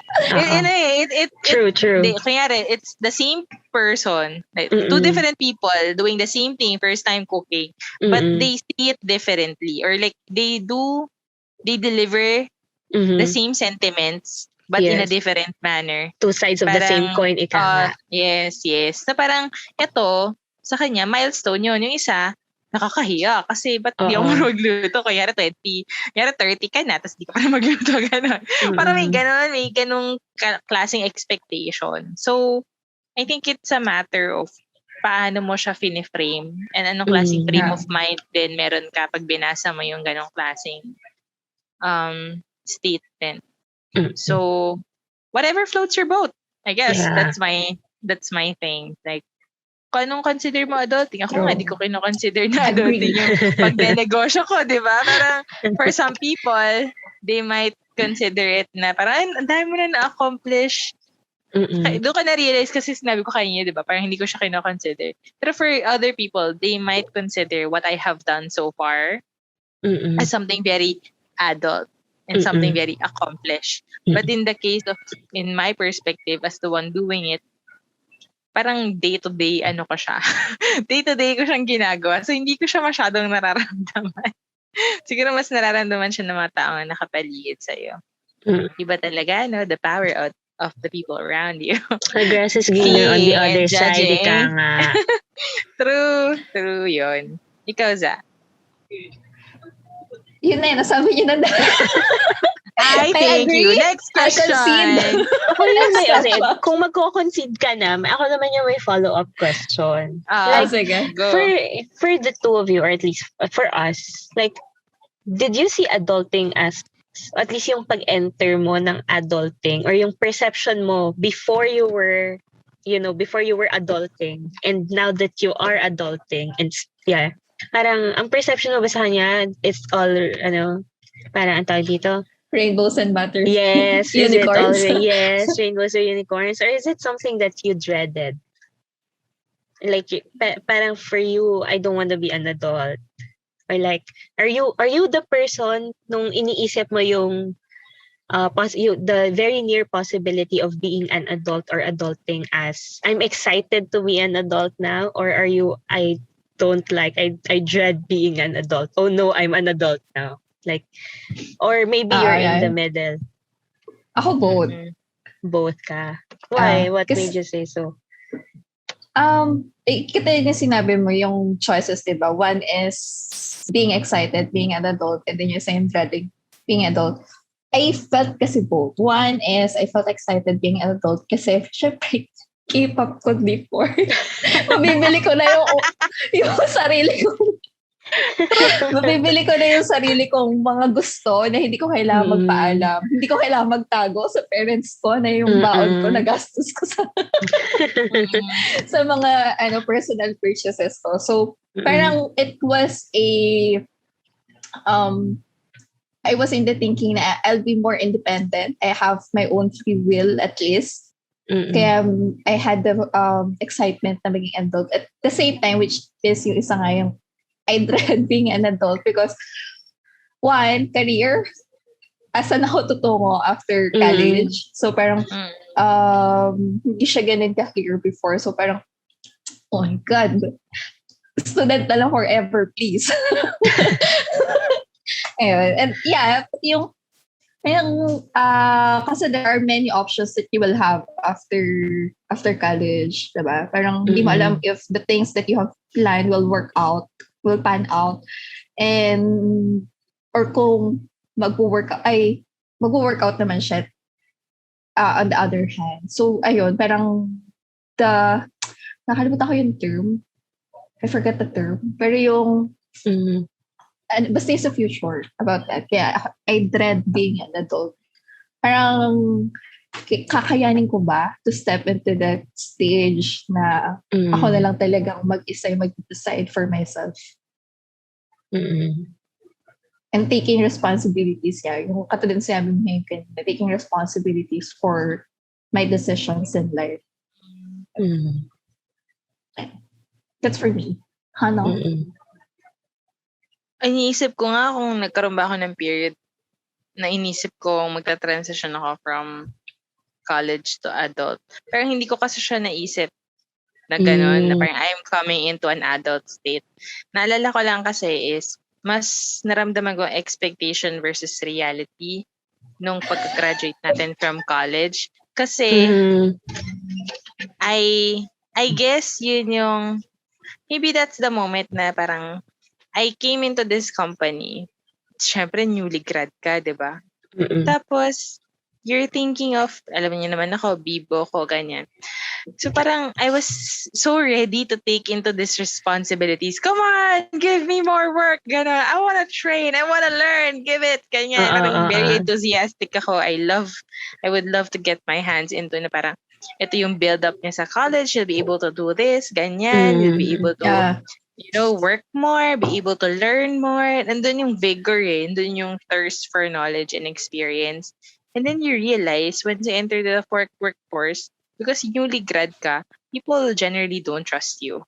True. Kanyari, it's the same person, like, two different people doing the same thing, first time cooking, but they see it differently. Or like, they deliver the same sentiments, but in a different manner. Two sides of the same coin, ika nga. Yes. So parang, ito, sa kanya, milestone yun. Yung isa, nakakahiya kasi ba't di ako magluto? Kaya 30 ka na, tapos di ka pa na magluto. Ganon. Parang may ganong klaseng expectation. So, I think it's a matter of paano mo siya frame and anong klaseng frame of mind din meron ka pag binasa mo yung ganong klaseng statement. So, whatever floats your boat. I guess that's my thing. Like, kung anong consider mo adulting, ako nga, di ko kino-consider na adulting yung pagdenegosyo ko, di ba? Parang, for some people, they might consider it na parang, ang dami mo na na-accomplish. Doon ko na-realize kasi sinabi ko kanina, di ba? Parang hindi ko siya kino-consider. Pero for other people, they might consider what I have done so far as something very adult and something very accomplished. But in the case of, in my perspective, as the one doing it, parang day-to-day ko siya. Day-to-day ko siyang ginagawa. So, hindi ko siya masyadong nararamdaman. Siguro mas nararamdaman siya ng mga taong nakapaligid sa'yo. Iba talaga, no? The power of the people around you. The grass is greener on the other side, ika nga. True yun. Ikaw, Za? Yun na yun, nasabi niyo na. I thank you. Next question. Kung magko-concede ka na, ako naman yung may follow-up question. Sige. Go. For the two of you, or at least for us, like, did you see adulting as, at least yung pag-enter mo ng adulting, or yung perception mo before you were adulting, and now that you are adulting, and parang ang perception mo ba sa kanya, it's all, parang ang tawag dito? Rainbows and butterflies. Yes. Unicorns. Yes, rainbows or unicorns. Or is it something that you dreaded? Like, parang for you, I don't want to be an adult. Or like, are you the person nung iniisip mo yung the very near possibility of being an adult or adulting as, I'm excited to be an adult now? Or are you, I dread being an adult. Oh no, I'm an adult now. Like, or maybe you're in the middle. Ako both. Both ka. Why? What made you say so? Kita yung sinabi mo, yung choices, diba? One is being excited, being an adult, and then you're saying dreading being adult. I felt kasi both. One is, I felt excited being an adult kasi syempre, K-pop ko before. Mabibili ko na yung sarili ko. Mabibili ko na yung sarili kong mga gusto na hindi ko kailangan magpaalam. Hindi ko kailangan magtago sa parents ko na yung baon ko na gastos ko sa mga personal purchases ko. So, parang it was I was in the thinking na I'll be more independent. I have my own free will at least. Kaya I had the excitement na maging adult. At the same time, which is yung isa nga yung I dread being an adult because one, career, asan ako tutungo after college. So parang hindi siya ganun ka-clear before. So parang, oh my God, student na lang forever, please. Ayun. And yeah, kasi there are many options that you will have after college, diba? Parang hindi mo alam if the things that you have planned will pan out, and or kung mag-workout naman siya on the other hand. So ayun, parang nakalimutan ko yung term. I forget the term. Pero yung, Mm. basta yung sa future about that. Kaya I dread being an adult. Parang, kakayanin ko ba to step into that stage na ako na lang talagang mag-isa yung mag-decide for myself. Mm. And taking responsibilities, yung katulad sabi mo ngayon kanina, taking responsibilities for my decisions in life. Mm. That's for me. Ano? Mm. Iniisip ko nga kung nagkaroon ba ako ng period na inisip ko magta-transition ako from college to adult. Pero hindi ko kasi siya naisip na gano'n, na parang I'm coming into an adult state. Naalala ko lang kasi is, mas naramdaman ko expectation versus reality nung pag-graduate natin from college. Kasi, I guess yun yung, maybe that's the moment na parang, I came into this company. Siyempre, newly grad ka, di ba? Tapos, you're thinking of, alam niyo naman ako, bibo ko, ganyan. So parang, I was so ready to take into these responsibilities. Come on, give me more work. Gana, I want to train. I want to learn. Give it. Ganyan. Parang very enthusiastic ako. I would love to get my hands into na parang, ito yung build-up niya sa college. You'll be able to do this. Ganyan. You'll be able to, work more, be able to learn more. Nandun yung vigor eh. Nandun yung thirst for knowledge and experience. And then you realize, once you enter the workforce, because newly grad ka, people generally don't trust you.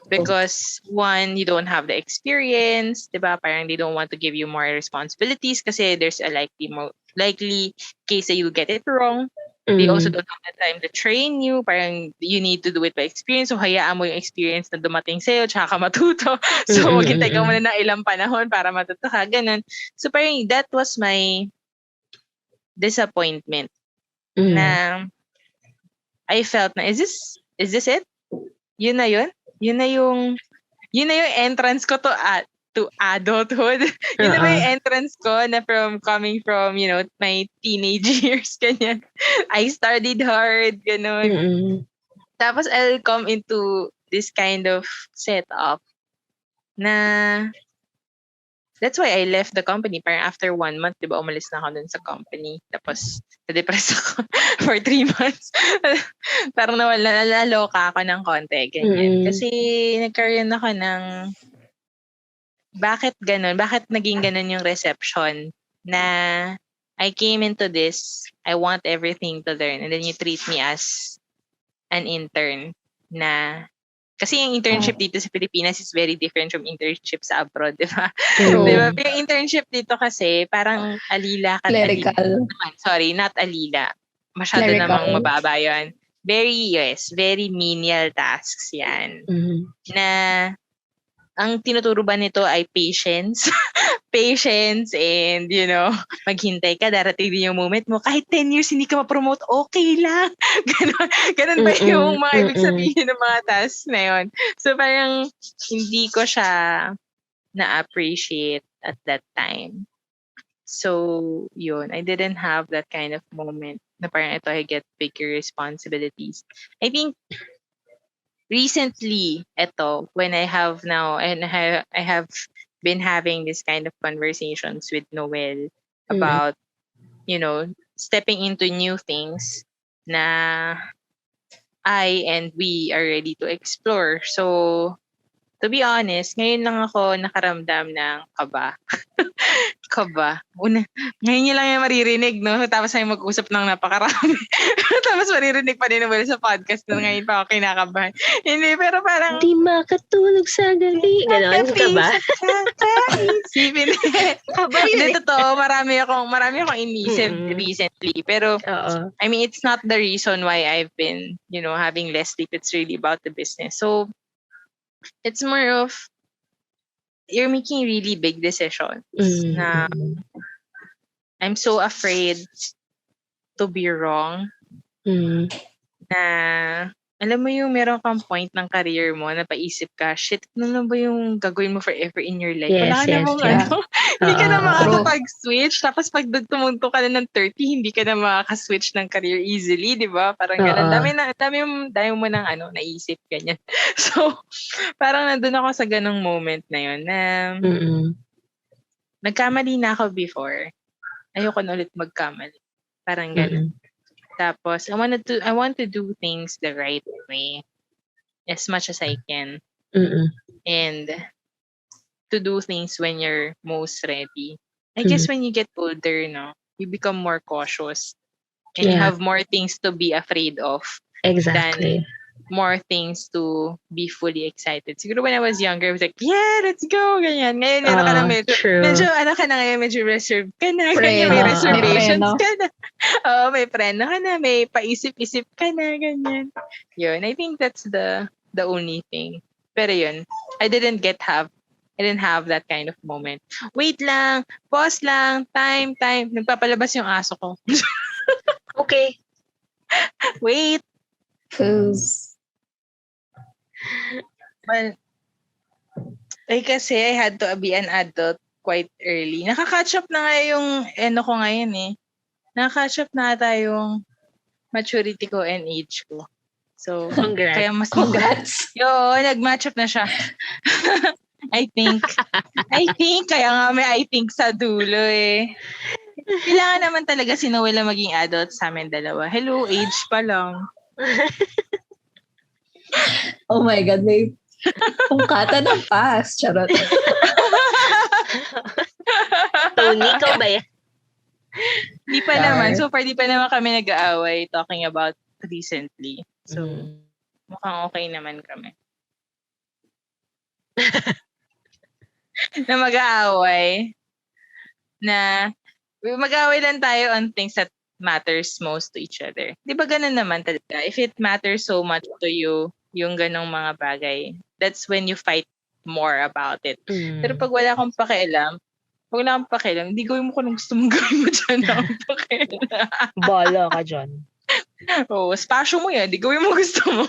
Because one, you don't have the experience, diba? Parang they don't want to give you more responsibilities kasi there's a likely case that you get it wrong. They also don't have the time to train you. Parang you need to do it by experience. So hayaan mo yung experience na dumating sa'yo tsaka ka matuto. So maghintay ka muna ng ilang panahon para matuto ka. Ganun. So parang that was my disappointment. Na I felt na, is this it? Yun na yun? Yun na yung entrance ko to adulthood. Yun na ba yung entrance ko na coming from, my teenage years, ganyan. I studied hard, ganun. Tapos I'll come into this kind of setup na that's why I left the company. Parang after 1 month, di ba, umalis na ako dun sa company. Tapos, na-depress ako for 3 months. Parang naloka ako ng konti, ganyan. Kasi nagkaroon ako ng, bakit ganun? Bakit naging ganun yung reception? Na I came into this, I want everything to learn. And then you treat me as an intern na kasi yung internship dito sa Pilipinas is very different from internship sa abroad, di ba? Di ba? Yung internship dito kasi, parang alila ka. Clerical. Sorry, not alila. Masyado namang mababa yun. Very menial tasks yan. Na, ang tinuturo ba nito ay patience. Patience and, maghintay ka, darating din yung moment mo. Kahit 10 years hindi ka ma-promote, okay lang. Ganun ba yung mga ibig sabihin ng mga tasks na yun? So parang hindi ko siya na-appreciate at that time. So, yun. I didn't have that kind of moment na parang ito, I get bigger responsibilities. I think recently, when I have now, and I have been having this kind of conversations with Noel about, stepping into new things na I and we are ready to explore. So, to be honest, ngayon lang ako nakaramdam ng kaba. Ngayon niyo lang yung maririnig, no? Tapos ay mag-usap ng napakarami. Tapos maririnig pa din naman sa podcast na ngayon pa ako kinakabahan. Hindi, pero parang di makatulog sa gabi. Ganon ka ba? Isipin. Hindi, totoo. Marami akong inisip recently. Pero, I mean, it's not the reason why I've been, having less sleep. It's really about the business. So, it's more of, you're making really big decisions na I'm so afraid to be wrong na alam mo yung meron kang point ng career mo na paisip ka, shit, ano ba yung gagawin mo forever in your life? Yes, Wala namang Hindi ka na Oo. makakapag-switch. Tapos pag tumunto ka na ng 30, hindi ka na makaka-switch ng career easily, di ba? Parang ganun. Oo. Dami mo ng naisip, ganyan. So, parang nandun ako sa ganong moment na yun na Mm-mm. nagkamali na ako before. Ayoko na ulit magkamali. Parang ganun. Mm-mm. Tapos, I want to do things the right way as much as I can. Mm-mm. And to do things when you're most ready. I guess when you get older, no, you become more cautious and you Yeah. have more things to be afraid of Exactly. than more things to be fully excited. Siguro when I was younger, I was like, yeah, let's go, ganyan. Ngayon, True. medyo reserved ka na, Preno. ganyan, may Oo. reservations May preno. ka na. Oo, may preno ka na, may paisip-isip ka na, ganyan. Yun, I think that's the only thing. Pero yun, I didn't have that kind of moment. Wait lang, pause lang, time. Nagpapalabas yung aso ko. Okay. Wait. Who's Well, kasi I had to be an adult quite early. Nakaka-catch up na nga yung ko ngayon eh. Nakaka-catch up na ata yung maturity ko and age ko. So, Congrats. kaya mas congrats? nag-match up na siya. I think. Kaya nga may I think sa dulo eh. Kailangan naman talaga si Noel maging adult sa amin dalawa. Hello, age pa lang. Oh my God, may pungkata ng past. Charot. Tony, ikaw ba yan? Di pa naman. So far, di pa naman kami nag-aaway talking about recently. So, mukhang okay naman kami. Na mag-aaway. Na mag-aaway lang tayo on things that matters most to each other. Di ba ganun naman talaga? If it matters so much to you, yung ganong mga bagay, that's when you fight more about it. Pero pag wala akong pakialam, hindi gawin mo kung anong gusto mong gawin mo dyan. Pakialam. Bala ka dyan. Oo, spasyo mo yan. Di gawin mo gusto mo.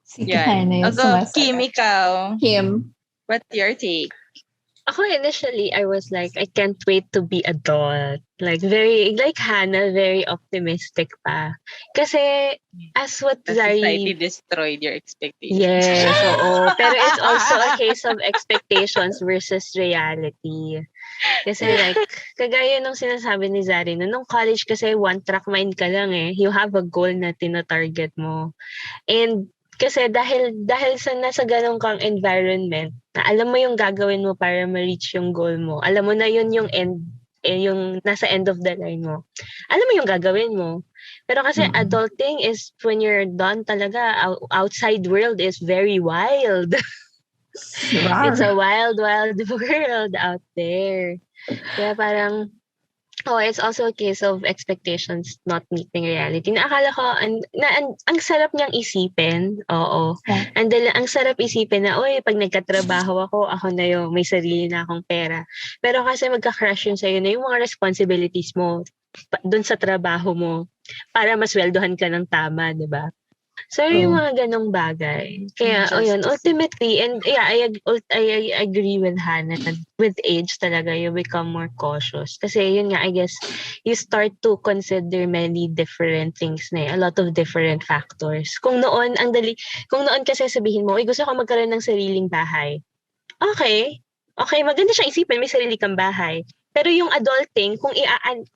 Si Kahina yung sumasagot. Kim, ikaw. Kim. What's your take? Ako initially, I was like, I can't wait to be adult. Like Hannah, very optimistic pa. Kasi, as what The society Czari... destroyed your expectations. Yes, oo. Pero it's also a case of expectations versus reality. Kasi like, kagaya nung sinasabi ni Zari, nung college kasi one-track mind ka lang eh. You have a goal na tinatarget mo. And kasi dahil sa nasa ganong kang environment, na alam mo yung gagawin mo para ma-reach yung goal mo. Alam mo na yun yung end, yung nasa end of the line mo. Alam mo yung gagawin mo. Pero kasi adulting is when you're done talaga, outside world is very wild. It's a wild world out there. Kaya parang, it's also a case of expectations not meeting reality. Naakala ko, ang sarap niyang isipin. Oo. Yeah. Ang sarap isipin na, pag nagkatrabaho ako na yung may sarili na akong pera. Pero kasi magka-crush yun sa'yo na yung mga responsibilities mo dun sa trabaho mo para masweldohan ka ng tama, di ba? So, yung mga ganong bagay. Kaya, ultimately, and yeah, I agree with Hannah that with age talaga, you become more cautious. Kasi yun nga, I guess, you start to consider many different things a lot of different factors. Kung noon kasi sabihin mo, gusto ko magkaroon ng sariling bahay. Okay, maganda siyang isipin, may sarili kang bahay. Pero yung adulting, kung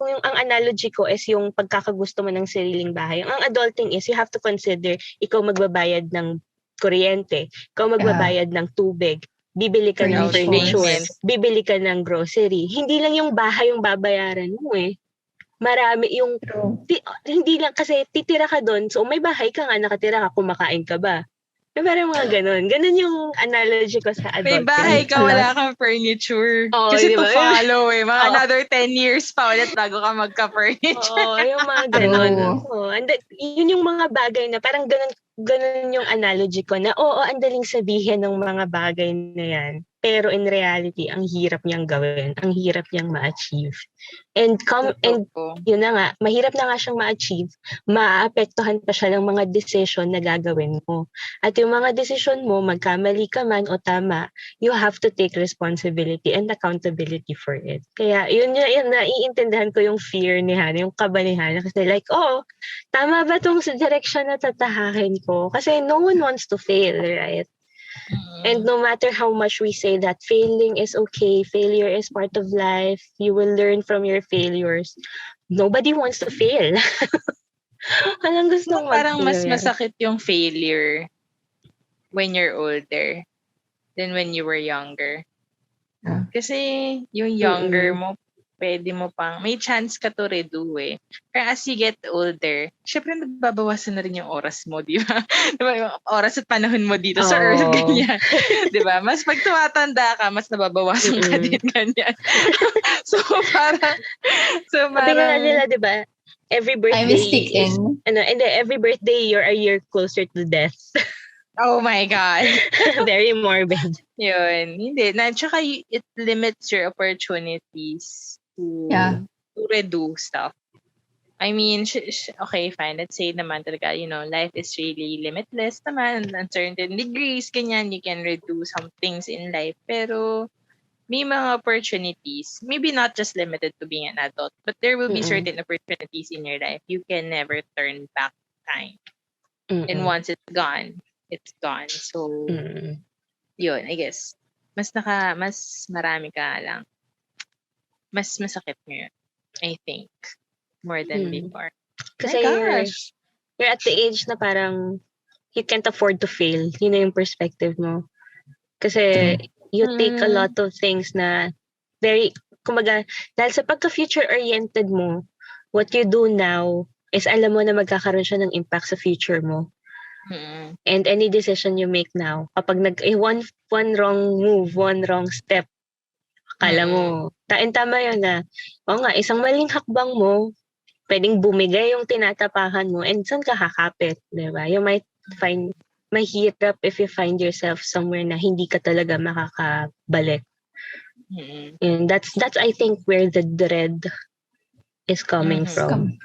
ang analogy ko is yung pagkakagusto mo ng sariling bahay, ang adulting is you have to consider ikaw magbabayad ng kuryente, ikaw magbabayad ng tubig, bibili ka ng furniture, bibili ka ng grocery. Hindi lang yung bahay yung babayaran mo eh. Marami yung, hindi lang kasi titira ka doon, so may bahay ka nga, nakatira ka, kumakain ka ba? Parang mga ganun. Ganun yung analogy ko sa adulting. May bahay ka, wala kang furniture. Kasi diba? to follow mga another 10 years pa ulit bago ka magka-furniture. Yung mga ganun. And yun yung mga bagay na parang ganun yung analogy ko na ang daling sabihin ng mga bagay na yan. pero in reality, ang hirap niyang gawin, ang hirap niyang ma-achieve. And yun na nga, mahirap na nga siyang ma-achieve, maaapektuhan pa siya ng mga decision na gagawin mo. At yung mga decision mo, magkamali ka man o tama, you have to take responsibility and accountability for it. Kaya yun naiintindihan ko yung fear ni Hannah, yung kaba ni Hannah. Kasi like, tama ba tong direction na tatahakin ko? Kasi no one wants to fail, right? And no matter how much we say that failing is okay, failure is part of life, you will learn from your failures, nobody wants to fail. Anong gusto mo? Parang mas masakit yung failure when you're older than when you were younger. Kasi yung younger mo, pwede mo pang, may chance ka to redo eh. Pero as you get older, syempre nagbabawasan na rin yung oras mo, di ba? Diba, yung oras at panahon mo dito sa earth, ganyan. Di ba? Mas pag tumatanda ka, mas nababawasan ka din, ganyan. so parang, sabi nga nila, di ba? Every birthday every birthday you're a year closer to death. Oh my God. Very morbid. Yun. Hindi. Tsaka it limits your opportunities to redo stuff. I mean, okay, fine. Let's say naman talaga, life is really limitless naman. On certain degrees, ganyan, you can redo some things in life. Pero may mga opportunities, maybe not just limited to being an adult, but there will be certain opportunities in your life. You can never turn back time. And once it's gone, it's gone. So, yun, I guess. Mas marami ka lang. Mas masakit ngayon, I think, more than before. Kasi you're at the age na parang you can't afford to fail. Yun na yung perspective mo. Kasi you take a lot of things na kumbaga, dahil sa pagka-future-oriented mo, what you do now is alam mo na magkakaroon siya ng impact sa future mo. And any decision you make now, kapag one wrong move, one wrong step, akala mo, tama yun na, isang maling hakbang mo, pwedeng bumigay yung tinatapakan mo, and saan ka kakapit, diba? You might find, mahirap if you find yourself somewhere na hindi ka talaga makakabalik. And that's I think where the dread is coming from.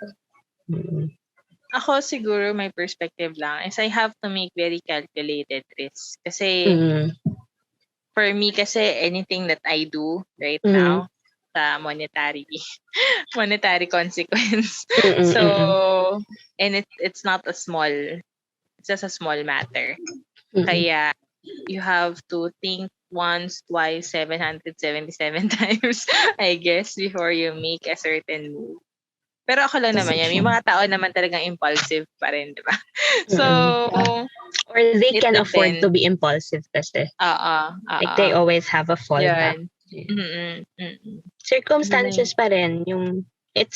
Ako siguro, my perspective lang is I have to make very calculated risks. Kasi, for me kasi, anything that I do right now, sa monetary consequence. So, and it's not it's just a small matter. Kaya, you have to think once, twice, 777 times, I guess, before you make a certain move. Pero ako lang naman yan. May mga tao naman talagang impulsive pa rin, di ba? So, or they can afford to be impulsive kasi. Like they always have a fallback. Circumstances pa rin. Yung, it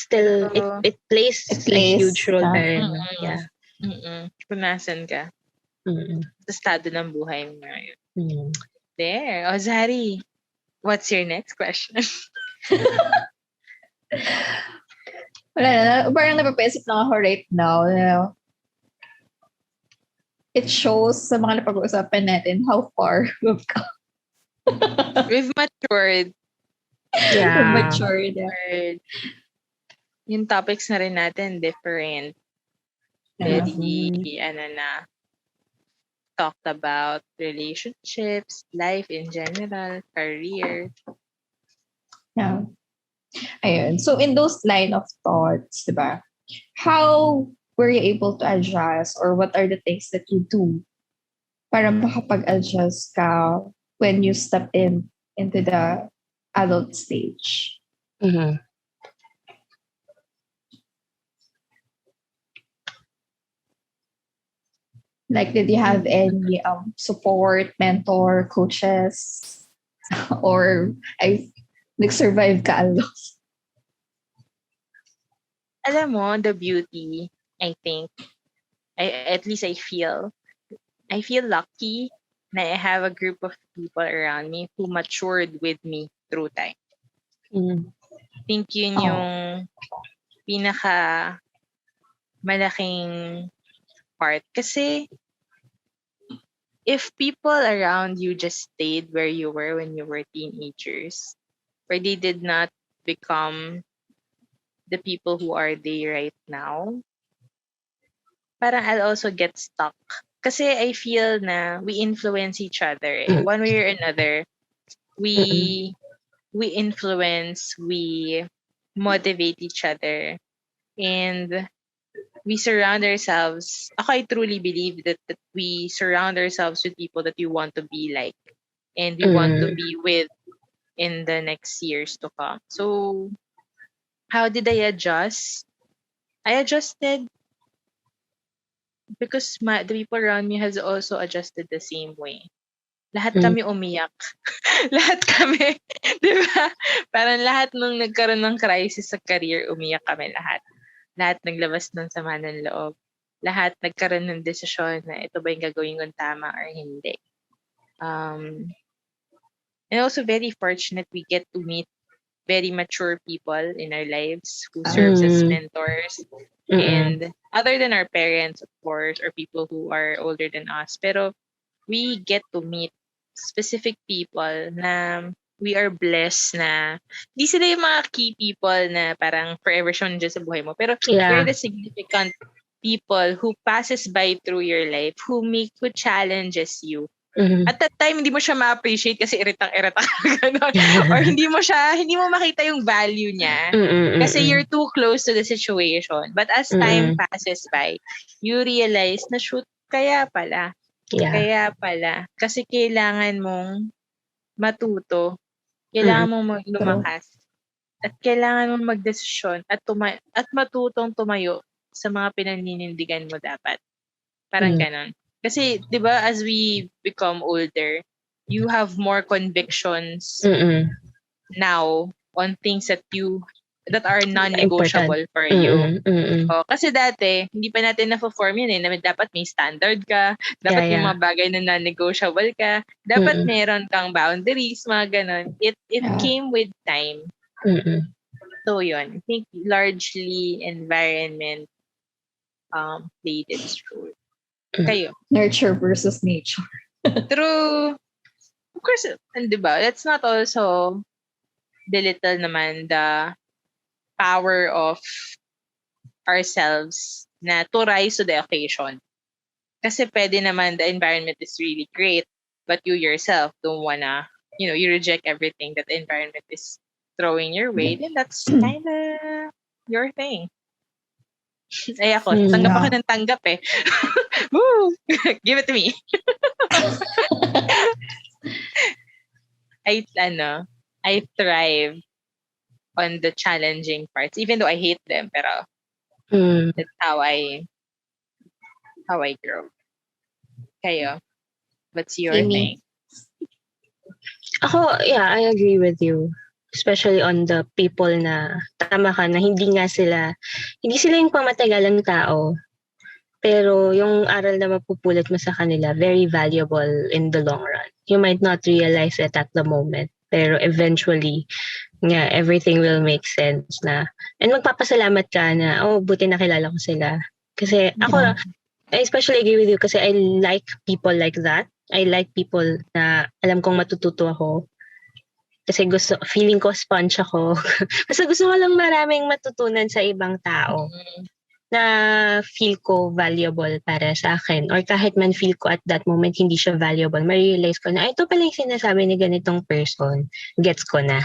plays a huge role pa rin. Kung nasan ka. Sa estado ng buhay mo ngayon. There. Czari, what's your next question? Wala na. Parang napapaisip lang ako right now. It shows sa mga napag-uusapan natin how far we've come. We've matured. Yeah. We've matured. Yung topics na rin natin different. Very, talked about relationships, life in general, career. Yeah. Ayun. So in those line of thoughts, diba, how were you able to adjust, or what are the things that you do para makapag-adjust ka when you step into the adult stage? Like, did you have any support, mentor, coaches, or nag-survive ka alone? Alam mo, the beauty, I think, at least I feel lucky na I have a group of people around me who matured with me through time. I think yun yung pinaka malaking part. Kasi if people around you just stayed where you were when you were teenagers, or they did not become the people who are they right now, parang I'll also get stuck. Kasi I feel na we influence each other. One way or another, we influence, we motivate each other, and we surround ourselves. Ako, I truly believe that we surround ourselves with people that we want to be like, and we want to be with in the next years to come. So, how did I adjust? I adjusted because the people around me has also adjusted the same way. Lahat kami umiyak. Lahat kami, di ba? Parang lahat nung nagkaroon ng crisis sa career, umiyak kami lahat. Lahat naglabas ng sama ng loob. Lahat nagkaroon ng desisyon na ito ba yung gagawin kong tama or hindi. And also very fortunate we get to meet very mature people in our lives who serves as mentors. And other than our parents, of course, or people who are older than us, pero we get to meet specific people na we are blessed na hindi sila yung mga key people na parang forever siya nandiyan sa buhay mo. Pero they're the significant people who passes by through your life, who challenges you. At that time, hindi mo siya ma-appreciate kasi iritang-irita ka gano'n. Or hindi mo makita yung value niya kasi you're too close to the situation. But as time passes by, you realize na shoot, kaya pala. Kaya pala. Kasi kailangan mong matuto. Kailangan mong lumakas. At kailangan mong magdesisyon at matutong tumayo sa mga pinaninindigan mo dapat. Parang ganon. Kasi, di ba, as we become older, you have more convictions now on things that are non-negotiable for you. Kasi dati, hindi pa natin na-form yun na dapat may standard ka, dapat yung mga bagay na non-negotiable ka, dapat meron kang boundaries, mga ganon. It came with time. So yun, I think largely environment played its role. Kayo? Nurture versus nature. True. Of course, and diba, let's not also belittle naman the power of ourselves na to rise to the occasion. Kasi pwede naman the environment is really great, but you yourself don't wanna, you reject everything that the environment is throwing your way, then that's kind of your thing. Ay ako, tanggap ako ng tanggap eh. Woo! Give it to me. I thrive on the challenging parts, even though I hate them, pero that's how I grow. Kayo, what's your thing? Ako, I agree with you. Especially on the people na tama ka na hindi sila yung pamatagalang tao. Pero yung aral na mapupulot mo sa kanila, very valuable in the long run. You might not realize it at the moment. Pero eventually, everything will make sense na. And magpapasalamat ka na, buti nakilala ko sila. Kasi ako, I especially agree with you kasi I like people like that. I like people na alam kong matututo ako. Kasi feeling ko sponge ako. Kasi gusto ko lang maraming matutunan sa ibang tao na feel ko valuable para sa akin. Or kahit man feel ko at that moment hindi siya valuable, ma-realize ko na ito pala yung sinasabi ni ganitong person. Gets ko na.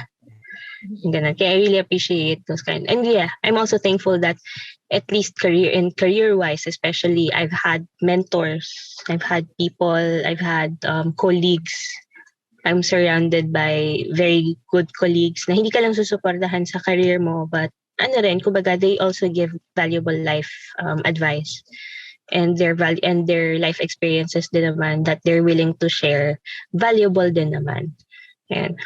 Ganun. Kaya I really appreciate those kind. And I'm also thankful that at least career-wise, especially, I've had mentors, I've had people, I've had colleagues. I'm surrounded by very good colleagues na hindi ka lang susuportahan sa career mo, but kumbaga, they also give valuable life advice and their life experiences din naman that they're willing to share, valuable din naman. And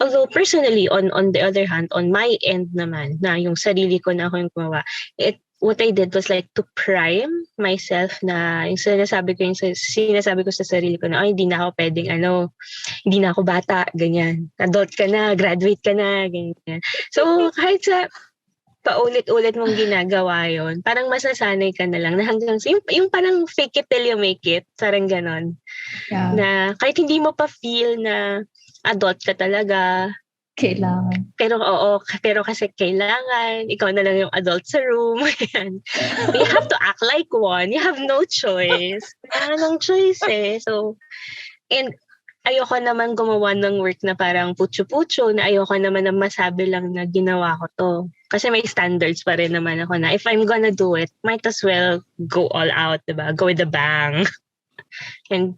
although personally, on the other hand, on my end naman, na yung sarili ko na ako yung gumawa, what I did was like to prime myself na yung sinasabi ko sa sarili ko na hindi na ako pwedeng hindi na ako bata, ganyan. Adult ka na, graduate ka na, ganyan. So kahit paulit-ulit mong ginagawa yon, parang masasanay ka na lang na hanggang yung parang fake it till you make it, parang ganon. Yeah. Na kahit hindi mo pa feel na adult ka talaga, Kailangan. pero kasi kailangan, ikaw na lang yung adult sa room. You have to act like one. You have no choice. Kailangan ng choice eh. So, and ayoko naman gumawa ng work na parang putyo-putyo, na ayoko naman na masabi lang na ginawa ko to. Kasi may standards pa rin naman ako na if I'm gonna do it, might as well go all out, diba? Go with the bang. And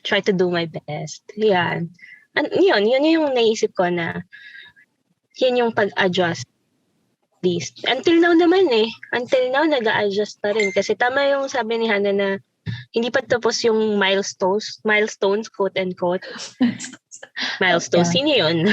try to do my best. Yan. Yun yung naisip ko na yun yung pag-adjust. Least. Until now naman Until now, nag-a-adjust pa rin. Kasi tama yung sabi ni Hannah na hindi pa tapos yung milestones, quote and quote. Milestones, sino yun?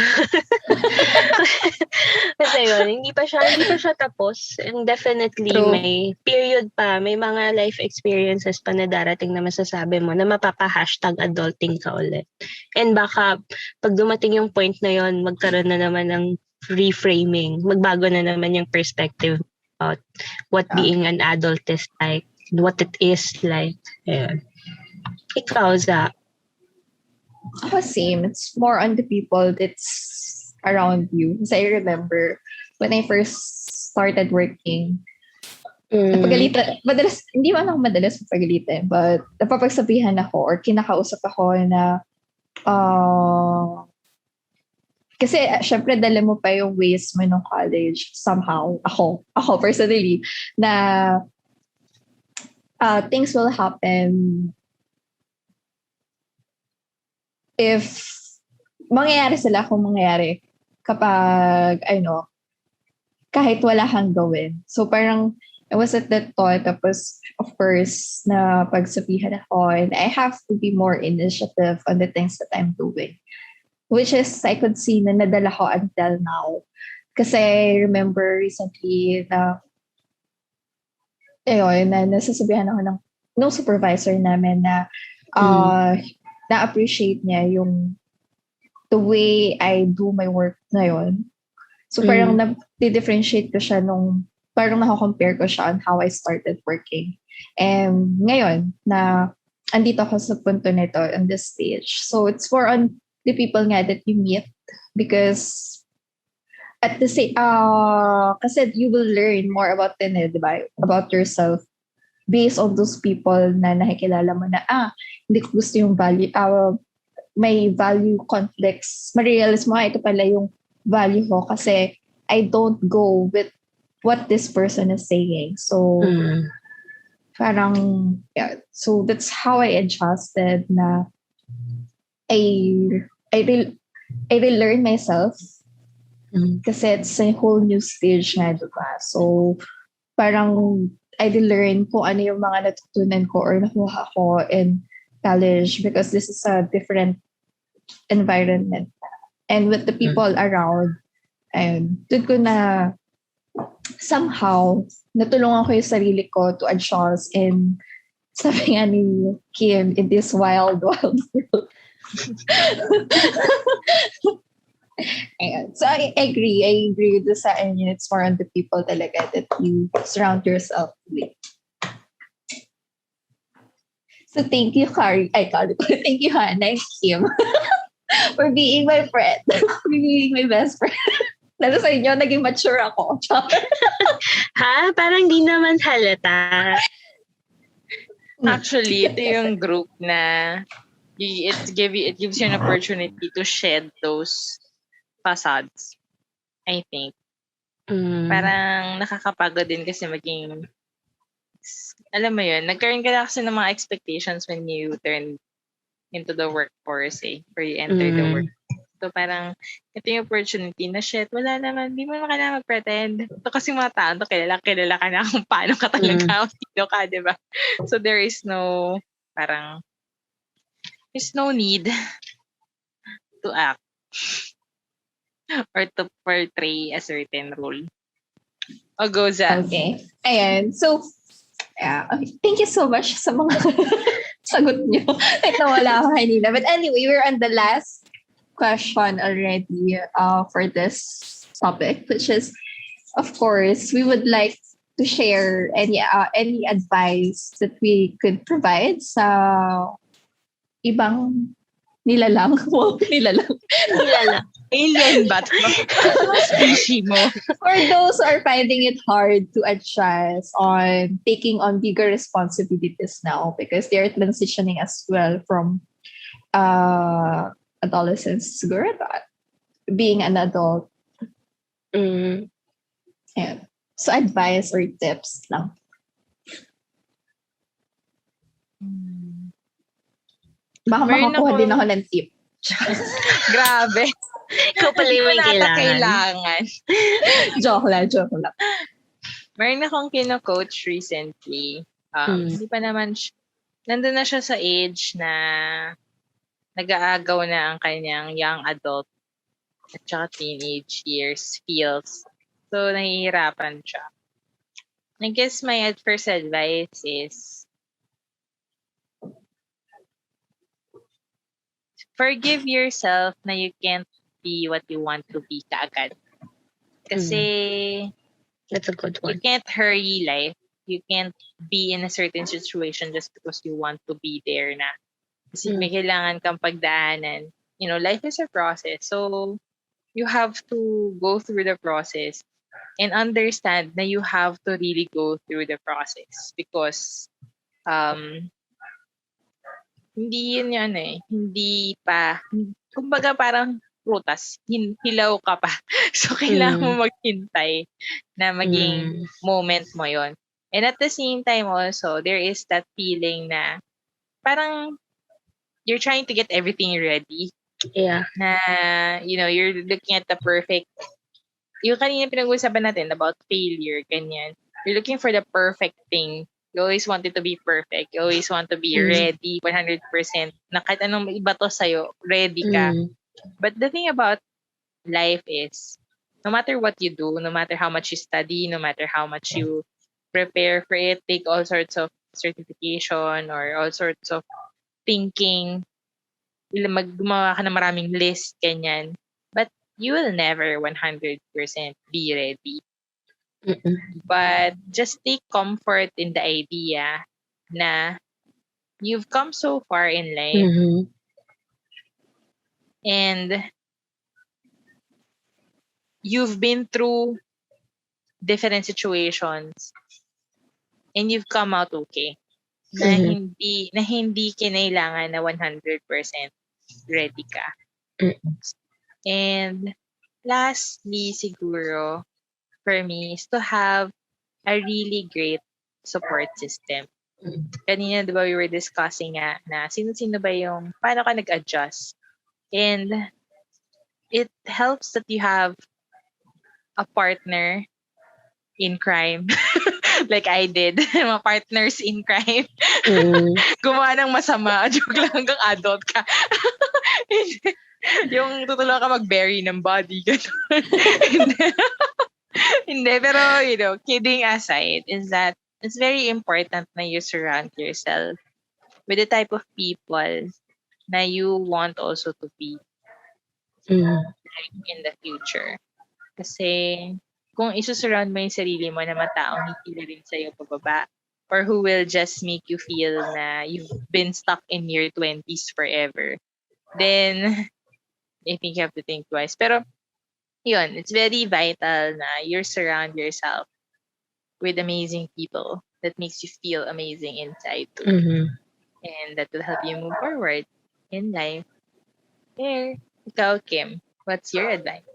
Kasi yun, hindi pa siya tapos. And definitely, may period pa, may mga life experiences pa na darating na masasabi mo na mapapa-hashtag adulting ka ulit. And baka, pag dumating yung point na yun, magkaroon na naman ng reframing. Magbago na naman yung perspective about what being an adult is like. What it is like. Ayan. Ikaw, Zach? Same. It's more on the people that's around you. Because I remember when I first started working, napagalitan, hindi man ako madalas napagalitan, but napapagsabihan ako or kinakausap ako na kasi syempre dala mo pa yung ways mo nung college somehow. Ako personally, na things will happen if mangyayari sila kung mangyayari kapag, kahit wala kang gawin. So parang, I was at that thought, tapos of course, na pagsabihan ako, and I have to be more initiative on the things that I'm doing. Which is, I could see na nadala ko until now. Kasi I remember recently na nasasabihan ako ng supervisor namin na na-appreciate niya yung the way I do my work ngayon. So parang na-differentiate ko siya parang nako-compare ko siya on how I started working. And ngayon, na andito ako sa punto nito, on this stage. So it's more on the people nga that you meet because at the same, kasi you will learn more about them, diba? About yourself based on those people na nakikilala mo na, hindi ko gusto yung value, may value conflicts. Ma-realize mo, ito pala yung value ko kasi I don't go with what this person is saying. So, parang, yeah. So, that's how I adjusted na I relearn myself kasi it's a whole new stage nga, diba? So, parang I relearn kung ano yung mga natutunan ko or nakuha ko in college because this is a different environment. And with the people around, doon ko na somehow natulungan ko yung sarili ko to adjust in sabi nga ni Kim, in this wild world. So I agree with the sa inyo. It's more on the people talaga that you surround yourself with. So thank you, Kari. Thank you, Hannah and Kim, for being my friend. For being my best friend. Lalo sa inyo, naging mature ako. Ha? Parang di naman halata. Actually, ito yung group na it gives you an opportunity to shed those facades, I think. Parang nakakapagod din kasi maging, alam mo yun, nagkaroon ka na kasi ng mga expectations when you turn into the workforce, or you enter the work. So parang, ito yung opportunity na shit, wala naman, di mo naman kailangan mag-pretend. Ito kasi mga tao, kilala ka na kung paano ka talaga, sino ka, di ba? So there is no, parang, there's no need to act or to portray a certain role. O go, Zaz. Okay. Ayan. So, yeah. Thank you so much sa mga sagot nyo. Kahit nawala ako kanina. But anyway, we're on the last question already for this topic, which is, of course, we would like to share any advice that we could provide sa ibang nilalang. Wow, nilalang. Nilala. Alien ba to? Anong species mo? For those who are finding it hard to adjust on taking on bigger responsibilities now because they're transitioning as well from adolescence siguro being an adult. Mm. Yeah. So advice or tips lang. Baka Meron makakuha akong- din ako ng tip. Grabe. Ikaw pala Hindi yung ko may nata kailangan. joke lang. Meron akong kino-coach recently. Hindi pa naman nandun na siya sa age na nag-aagaw na ang kanyang young adult at saka teenage years feels. So, nahihirapan siya. I guess my first advice is forgive yourself na you can't be what you want to be kaagad. Kasi That's a good you one. can't hurry life. You can't be in a certain situation just because you want to be there na. Kasi may kailangan kang pagdaanan. You know, life is a process. So, you have to go through the process and understand na you have to really go through the process because hindi yun yan hindi pa, kumbaga parang prutas, hilaw ka pa. So, kailangan mo maghintay na maging moment mo yon. And at the same time also, there is that feeling na parang you're trying to get everything ready. Yeah. Na, you know, you're looking at the perfect, yung kanina pinag-usapan natin about failure, ganyan. You're looking for the perfect thing. You always want it to be perfect. You always want to be ready 100%. Na kahit anong iba to sa'yo, ready ka. But the thing about life is, no matter what you do, no matter how much you study, no matter how much you prepare for it, take all sorts of certification or all sorts of thinking, gumawa ka ng maraming list, ganyan. But you will never 100% be ready. But just take comfort in the idea na you've come so far in life and you've been through different situations and you've come out okay. Na hindi kinailangan na 100% ready ka. And lastly, siguro, for me, is to have a really great support system. Kanina, di ba, we were discussing nga na sino-sino ba yung, paano ka nag-adjust? And it helps that you have a partner in crime. Like I did. Mga partners in crime. Gumawa ng masama. Joke lang hanggang adult ka. Yung tutulungan ka mag-bury ng body. Hindi, pero, you know, kidding aside, is that it's very important na you surround yourself with the type of people na you want also to be in the future. Kasi, kung isusurround mo yung sarili mo na mataong hindi rin sa'yo pababa, or who will just make you feel na you've been stuck in your 20s forever, then, I think you have to think twice. Pero, yun, it's very vital na you surround yourself with amazing people that makes you feel amazing inside too. And that will help you move forward in life. There. Ikaw, Kim, what's your advice?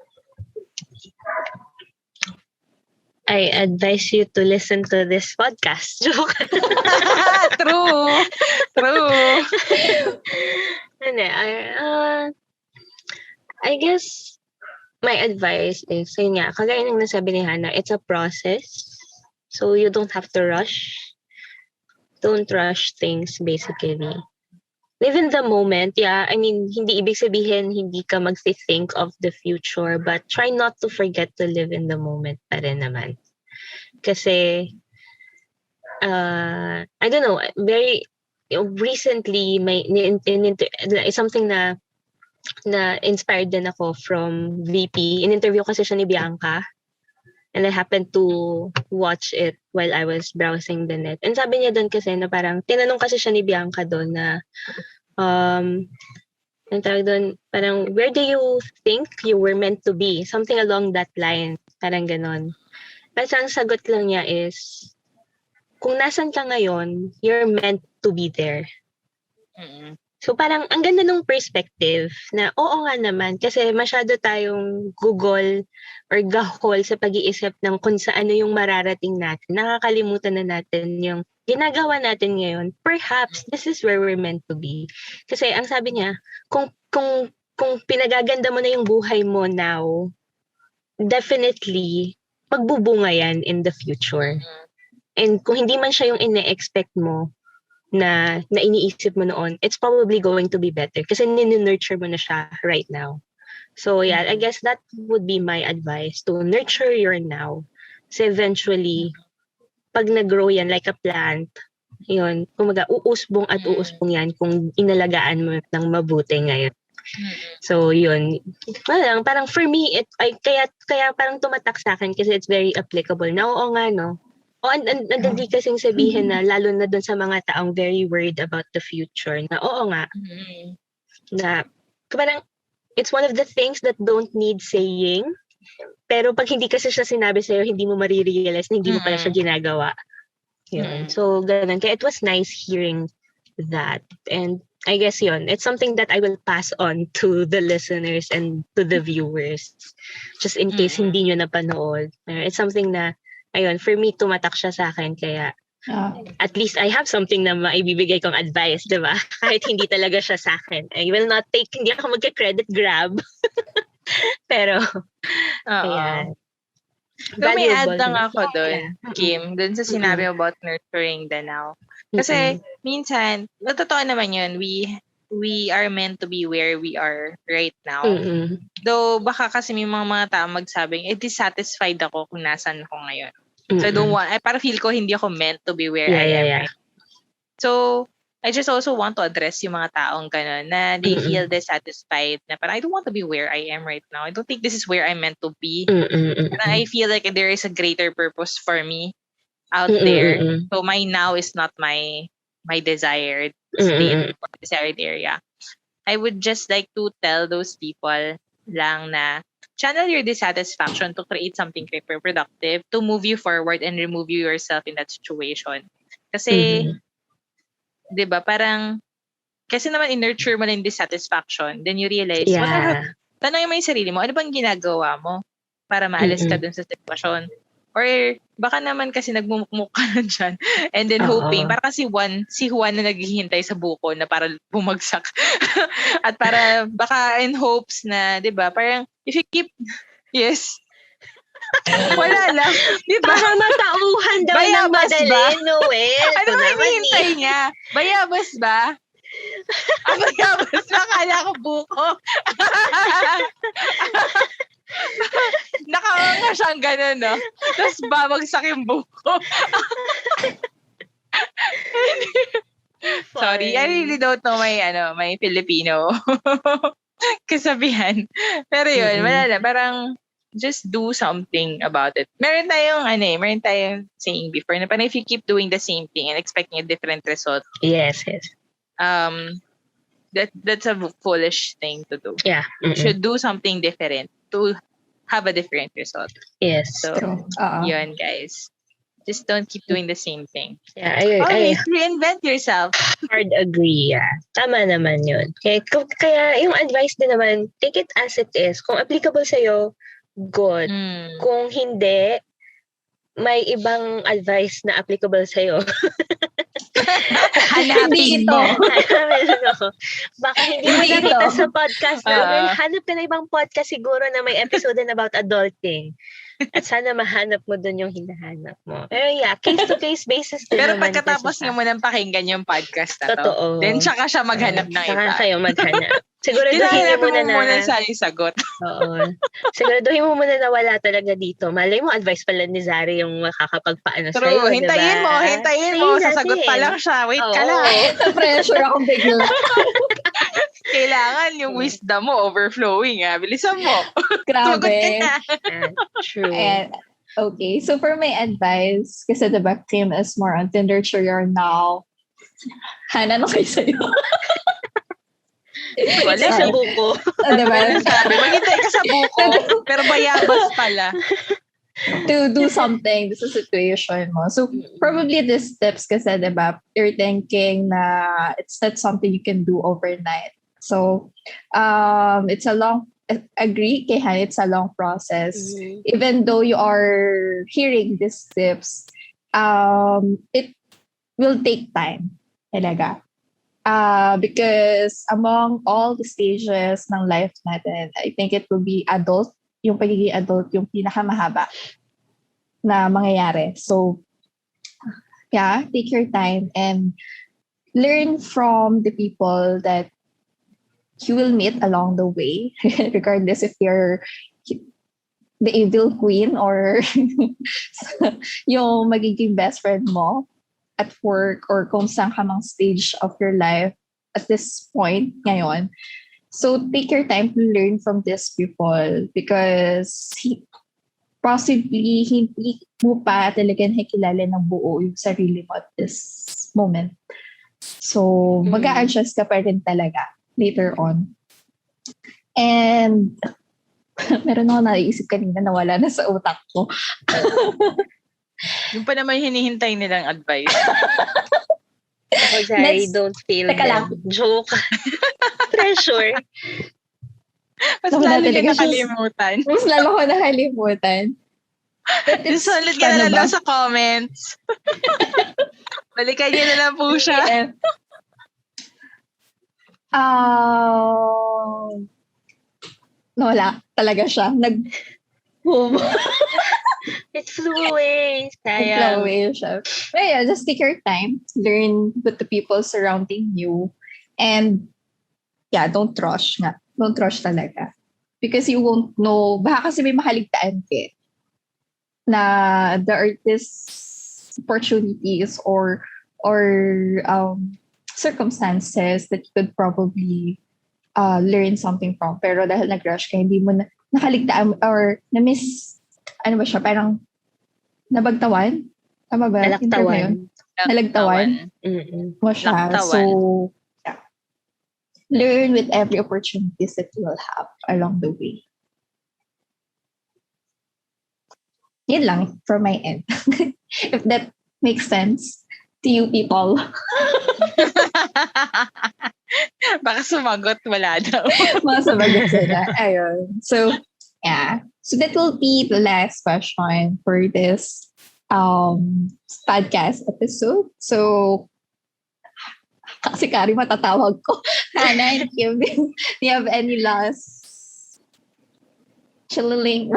I advise you to listen to this podcast. Joke. True. I guess my advice is, yun nga, kagaya ng nasabi ni Hannah, it's a process. So you don't have to rush. Don't rush things, basically. Live in the moment, yeah. I mean, hindi ibig sabihin, hindi ka mag-think of the future, but try not to forget to live in the moment pa rin naman. Kasi, I don't know, very, recently, something na inspired din ako from VP. In-interview kasi siya ni Bianca. And I happened to watch it while I was browsing the net. And sabi niya doon kasi na parang, tinanong kasi siya ni Bianca doon na, ang tawag doon, parang, where do you think you were meant to be? Something along that line. Parang ganon. Kasi ang sagot lang niya is, kung nasan ka ngayon, you're meant to be there. Mm-mm. So parang ang ganda ng perspective na oo nga naman kasi masyado tayong gugol or gahol sa pag-iisip ng kung saan yung mararating natin. Nakakalimutan na natin yung ginagawa natin ngayon. Perhaps this is where we're meant to be. Kasi ang sabi niya, kung pinagaganda mo na yung buhay mo now, definitely magbubunga yan in the future. And kung hindi man siya yung ine-expect mo, na iniisip mo noon, it's probably going to be better kasi nurture mo na siya right now. So yeah, I guess that would be my advice, to nurture your now. So eventually, pag nag-grow yan like a plant, yun, kumaga uusbong at uusbong yan kung inalagaan mo ng mabuti ngayon. So yun, parang for me, kaya parang tumatak sa akin kasi it's very applicable. Na oo nga, no? And dali kasing sabihin na lalo na dun sa mga taong very worried about the future na oo nga, na parang it's one of the things that don't need saying, pero pag hindi kasi siya sinabi sa'yo, hindi mo marirealize na hindi mo pala siya ginagawa. Yun. So ganun. Kaya it was nice hearing that. And I guess yun, it's something that I will pass on to the listeners and to the viewers just in case hindi nyo napanood. It's something na ayun, for me, tumatak siya sa akin. Kaya, at least I have something na maibibigay kong advice, di ba? Kahit hindi talaga siya sa akin. I will not take, hindi ako magka-credit grab. Pero, ayan. So may add lang ako doon, Kim, doon sa sinabi about nurturing the now. Kasi, minsan, totoo naman yun, we are meant to be where we are right now. Though baka kasi may mga tao magsabing, dissatisfied ako kung nasan ako ngayon. So I don't want, para feel ko hindi ako meant to be where I am right. So I just also want to address yung mga taong gano'n na they feel dissatisfied na parang I don't want to be where I am right now. I don't think this is where I'm meant to be. And I feel like there is a greater purpose for me out there. So my now is not my desired state or desired area. I would just like to tell those people lang na channel your dissatisfaction to create something productive to move you forward and remove you yourself in that situation. Kasi, di ba, parang, kasi naman in-nurture mo na yung dissatisfaction, then you realize, tanongin mo yung sarili mo, ano bang ginagawa mo para maalis ka dun sa sitwasyon? Or baka naman kasi nagmumukmuk ka na dyan and then hoping, para kasi si Juan na naghihintay sa buko na para bumagsak. At para baka in hopes na, di ba, parang if you keep, wala lang. Di ba? Para matauhan daw ng madali, Noel. Ano ba hinihintay niya? Bayabas ba? Bayabas ba? Kala ko buko. Nakakanga siyang gano'n, no? Tapos babagsak yung buko. Sorry, I really don't know may Filipino kasabihan. Pero yun, wala na. Parang, just do something about it. Meron tayong saying before na parang if you keep doing the same thing and expecting a different result. Yes. That's a foolish thing to do. Yeah. You should do something different to have a different result. Yes. So, yun, guys. Just don't keep doing the same thing. Yeah, Always reinvent yourself. Hard agree, Tama naman yun. Kaya yung advice din naman, take it as it is. Kung applicable sa'yo, good. Kung hindi, may ibang advice na applicable sa'yo. Hanapin mo. Baka hindi mo nakita sa podcast namin. Hanap ka na ibang podcast siguro na may episode about adulting. At sana mahanap mo dun yung hinahanap mo. Pero case-to-case basis din Pero naman. Pero pagkatapos nyo mo nang pakinggan yung podcast na to, totoo. Then tsaka siya maghanap ng iba. Tsaka kayo maghanap. Siguraduhin mo muna sa yung sagot. Oo. Siguraduhin mo muna na wala talaga dito. Malay mo, advice pala ni Czari yung makakapagpaano sa'yo. True. Hintayin mo. Sasagot pa lang siya. Wait ka lang. Pressure akong bigla. Kailangan yung wisdom mo overflowing. Bilisan mo. Grabe. True. Ayan. Okay, so for my advice, kasi diba Kim is more on Tinder you're now. Hana, ano kayo sa'yo? Wala sa buko. Diba? Sabi, maghintay ka sa buko, pero bayabas pala. To do something sa situation mo. So, probably these tips kasi, diba, you're thinking na it's not something you can do overnight. So, it's a long, agree kay Han, it's a long process. Even though you are hearing these tips, it will take time. Talaga. Because among all the stages ng life natin, I think it will be adult, yung pagiging adult, yung pinakamahaba na mangyayari. So, yeah, take your time and learn from the people that you will meet along the way, regardless if you're the evil queen or yung magiging best friend mo at work or kung saan ka mang stage of your life at this point ngayon. So take your time to learn from these people because possibly hindi mo pa talaga nakikilala ng buo yung sarili mo at this moment. So mag-a-adjust ka pa rin talaga later on. And meron ako naisip kanina na wala na sa utak ko. Yung pa naman hinihintay nilang advice. Oh, Czari, don't feel Teka lang. them. Joke. Treasure. Mas Wala lalo ka talaga. nakalimutan. Mas lalo ko nakalimutan. But it's, Sulit ka paano na ba? lang sa comments. Balikan niyo na lang po siya. Wala. Talaga siya. It flew away. Nag-flow Sayang. away siya. But yeah, just take your time. Learn with the people surrounding you. And yeah, don't rush nga. Don't rush talaga. Because you won't know. Baka kasi may makaligtaan ka eh. Na there are these opportunities or circumstances that you could probably learn something from. Pero dahil nag-rush ka, hindi mo na nakaligtaan or na-miss, ano ba siya, parang nabagtawan? Tama ba? Yung term na yun? Nalagtawan mo siya. Laktawan. So, yeah. Learn with every opportunities that you will have along the way. Yun lang for my end. If that makes sense to you people. Baka sumagot, wala daw. Mga sabagat sila. Ayun. So, yeah. So that will be the last question for this podcast episode. So, kasi Kari matatawag ko. Hannah and Kim, do you have any last chilling?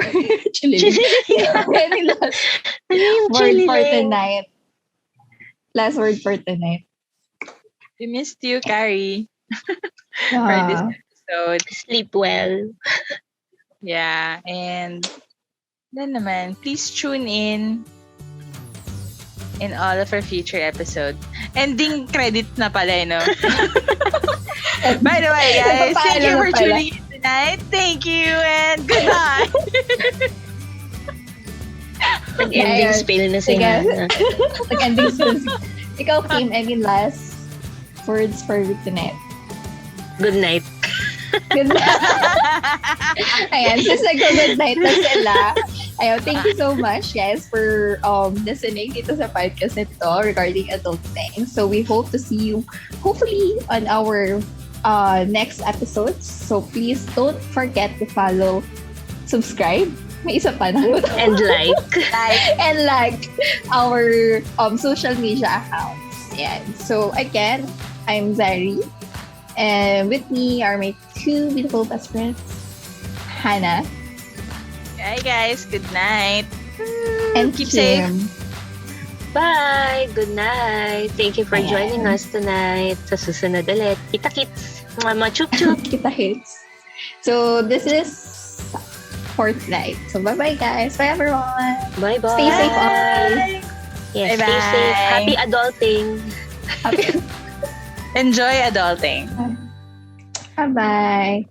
Any last word for tonight? Last word for tonight. We missed you, Carrie. For this episode. Sleep well. Yeah, and then naman, please tune in all of our future episodes. Ending credit na pala, no? By the way, guys, thank you for tuning in tonight. Thank you and good night. Nag-ending spill na si Hannah. Nag-ending spill. Ikaw, Kim, any last words for tonight? Good night. Good night. Ayan, so good night na sila. Ayun, thank you so much, guys, for listening dito sa podcast nito regarding adulting. So we hope to see you, hopefully, on our next episodes. So please don't forget to follow, subscribe. May isa pa na. And like. And like our social media accounts. Yan. So again, I'm Czari. And with me are my two beautiful best friends, Hannah. Hi guys, good night. And keep Kim. safe. Bye! Good night! Thank you for Ayan. joining us tonight. Sa susunod ulit. Kita-kits! Mga chup-chup! Kita hits. So this is for tonight. So bye-bye, guys. Bye, everyone. Bye-bye! Stay safe, always. Yes, Bye-bye. stay safe. Happy adulting! Enjoy adulting. Bye-bye.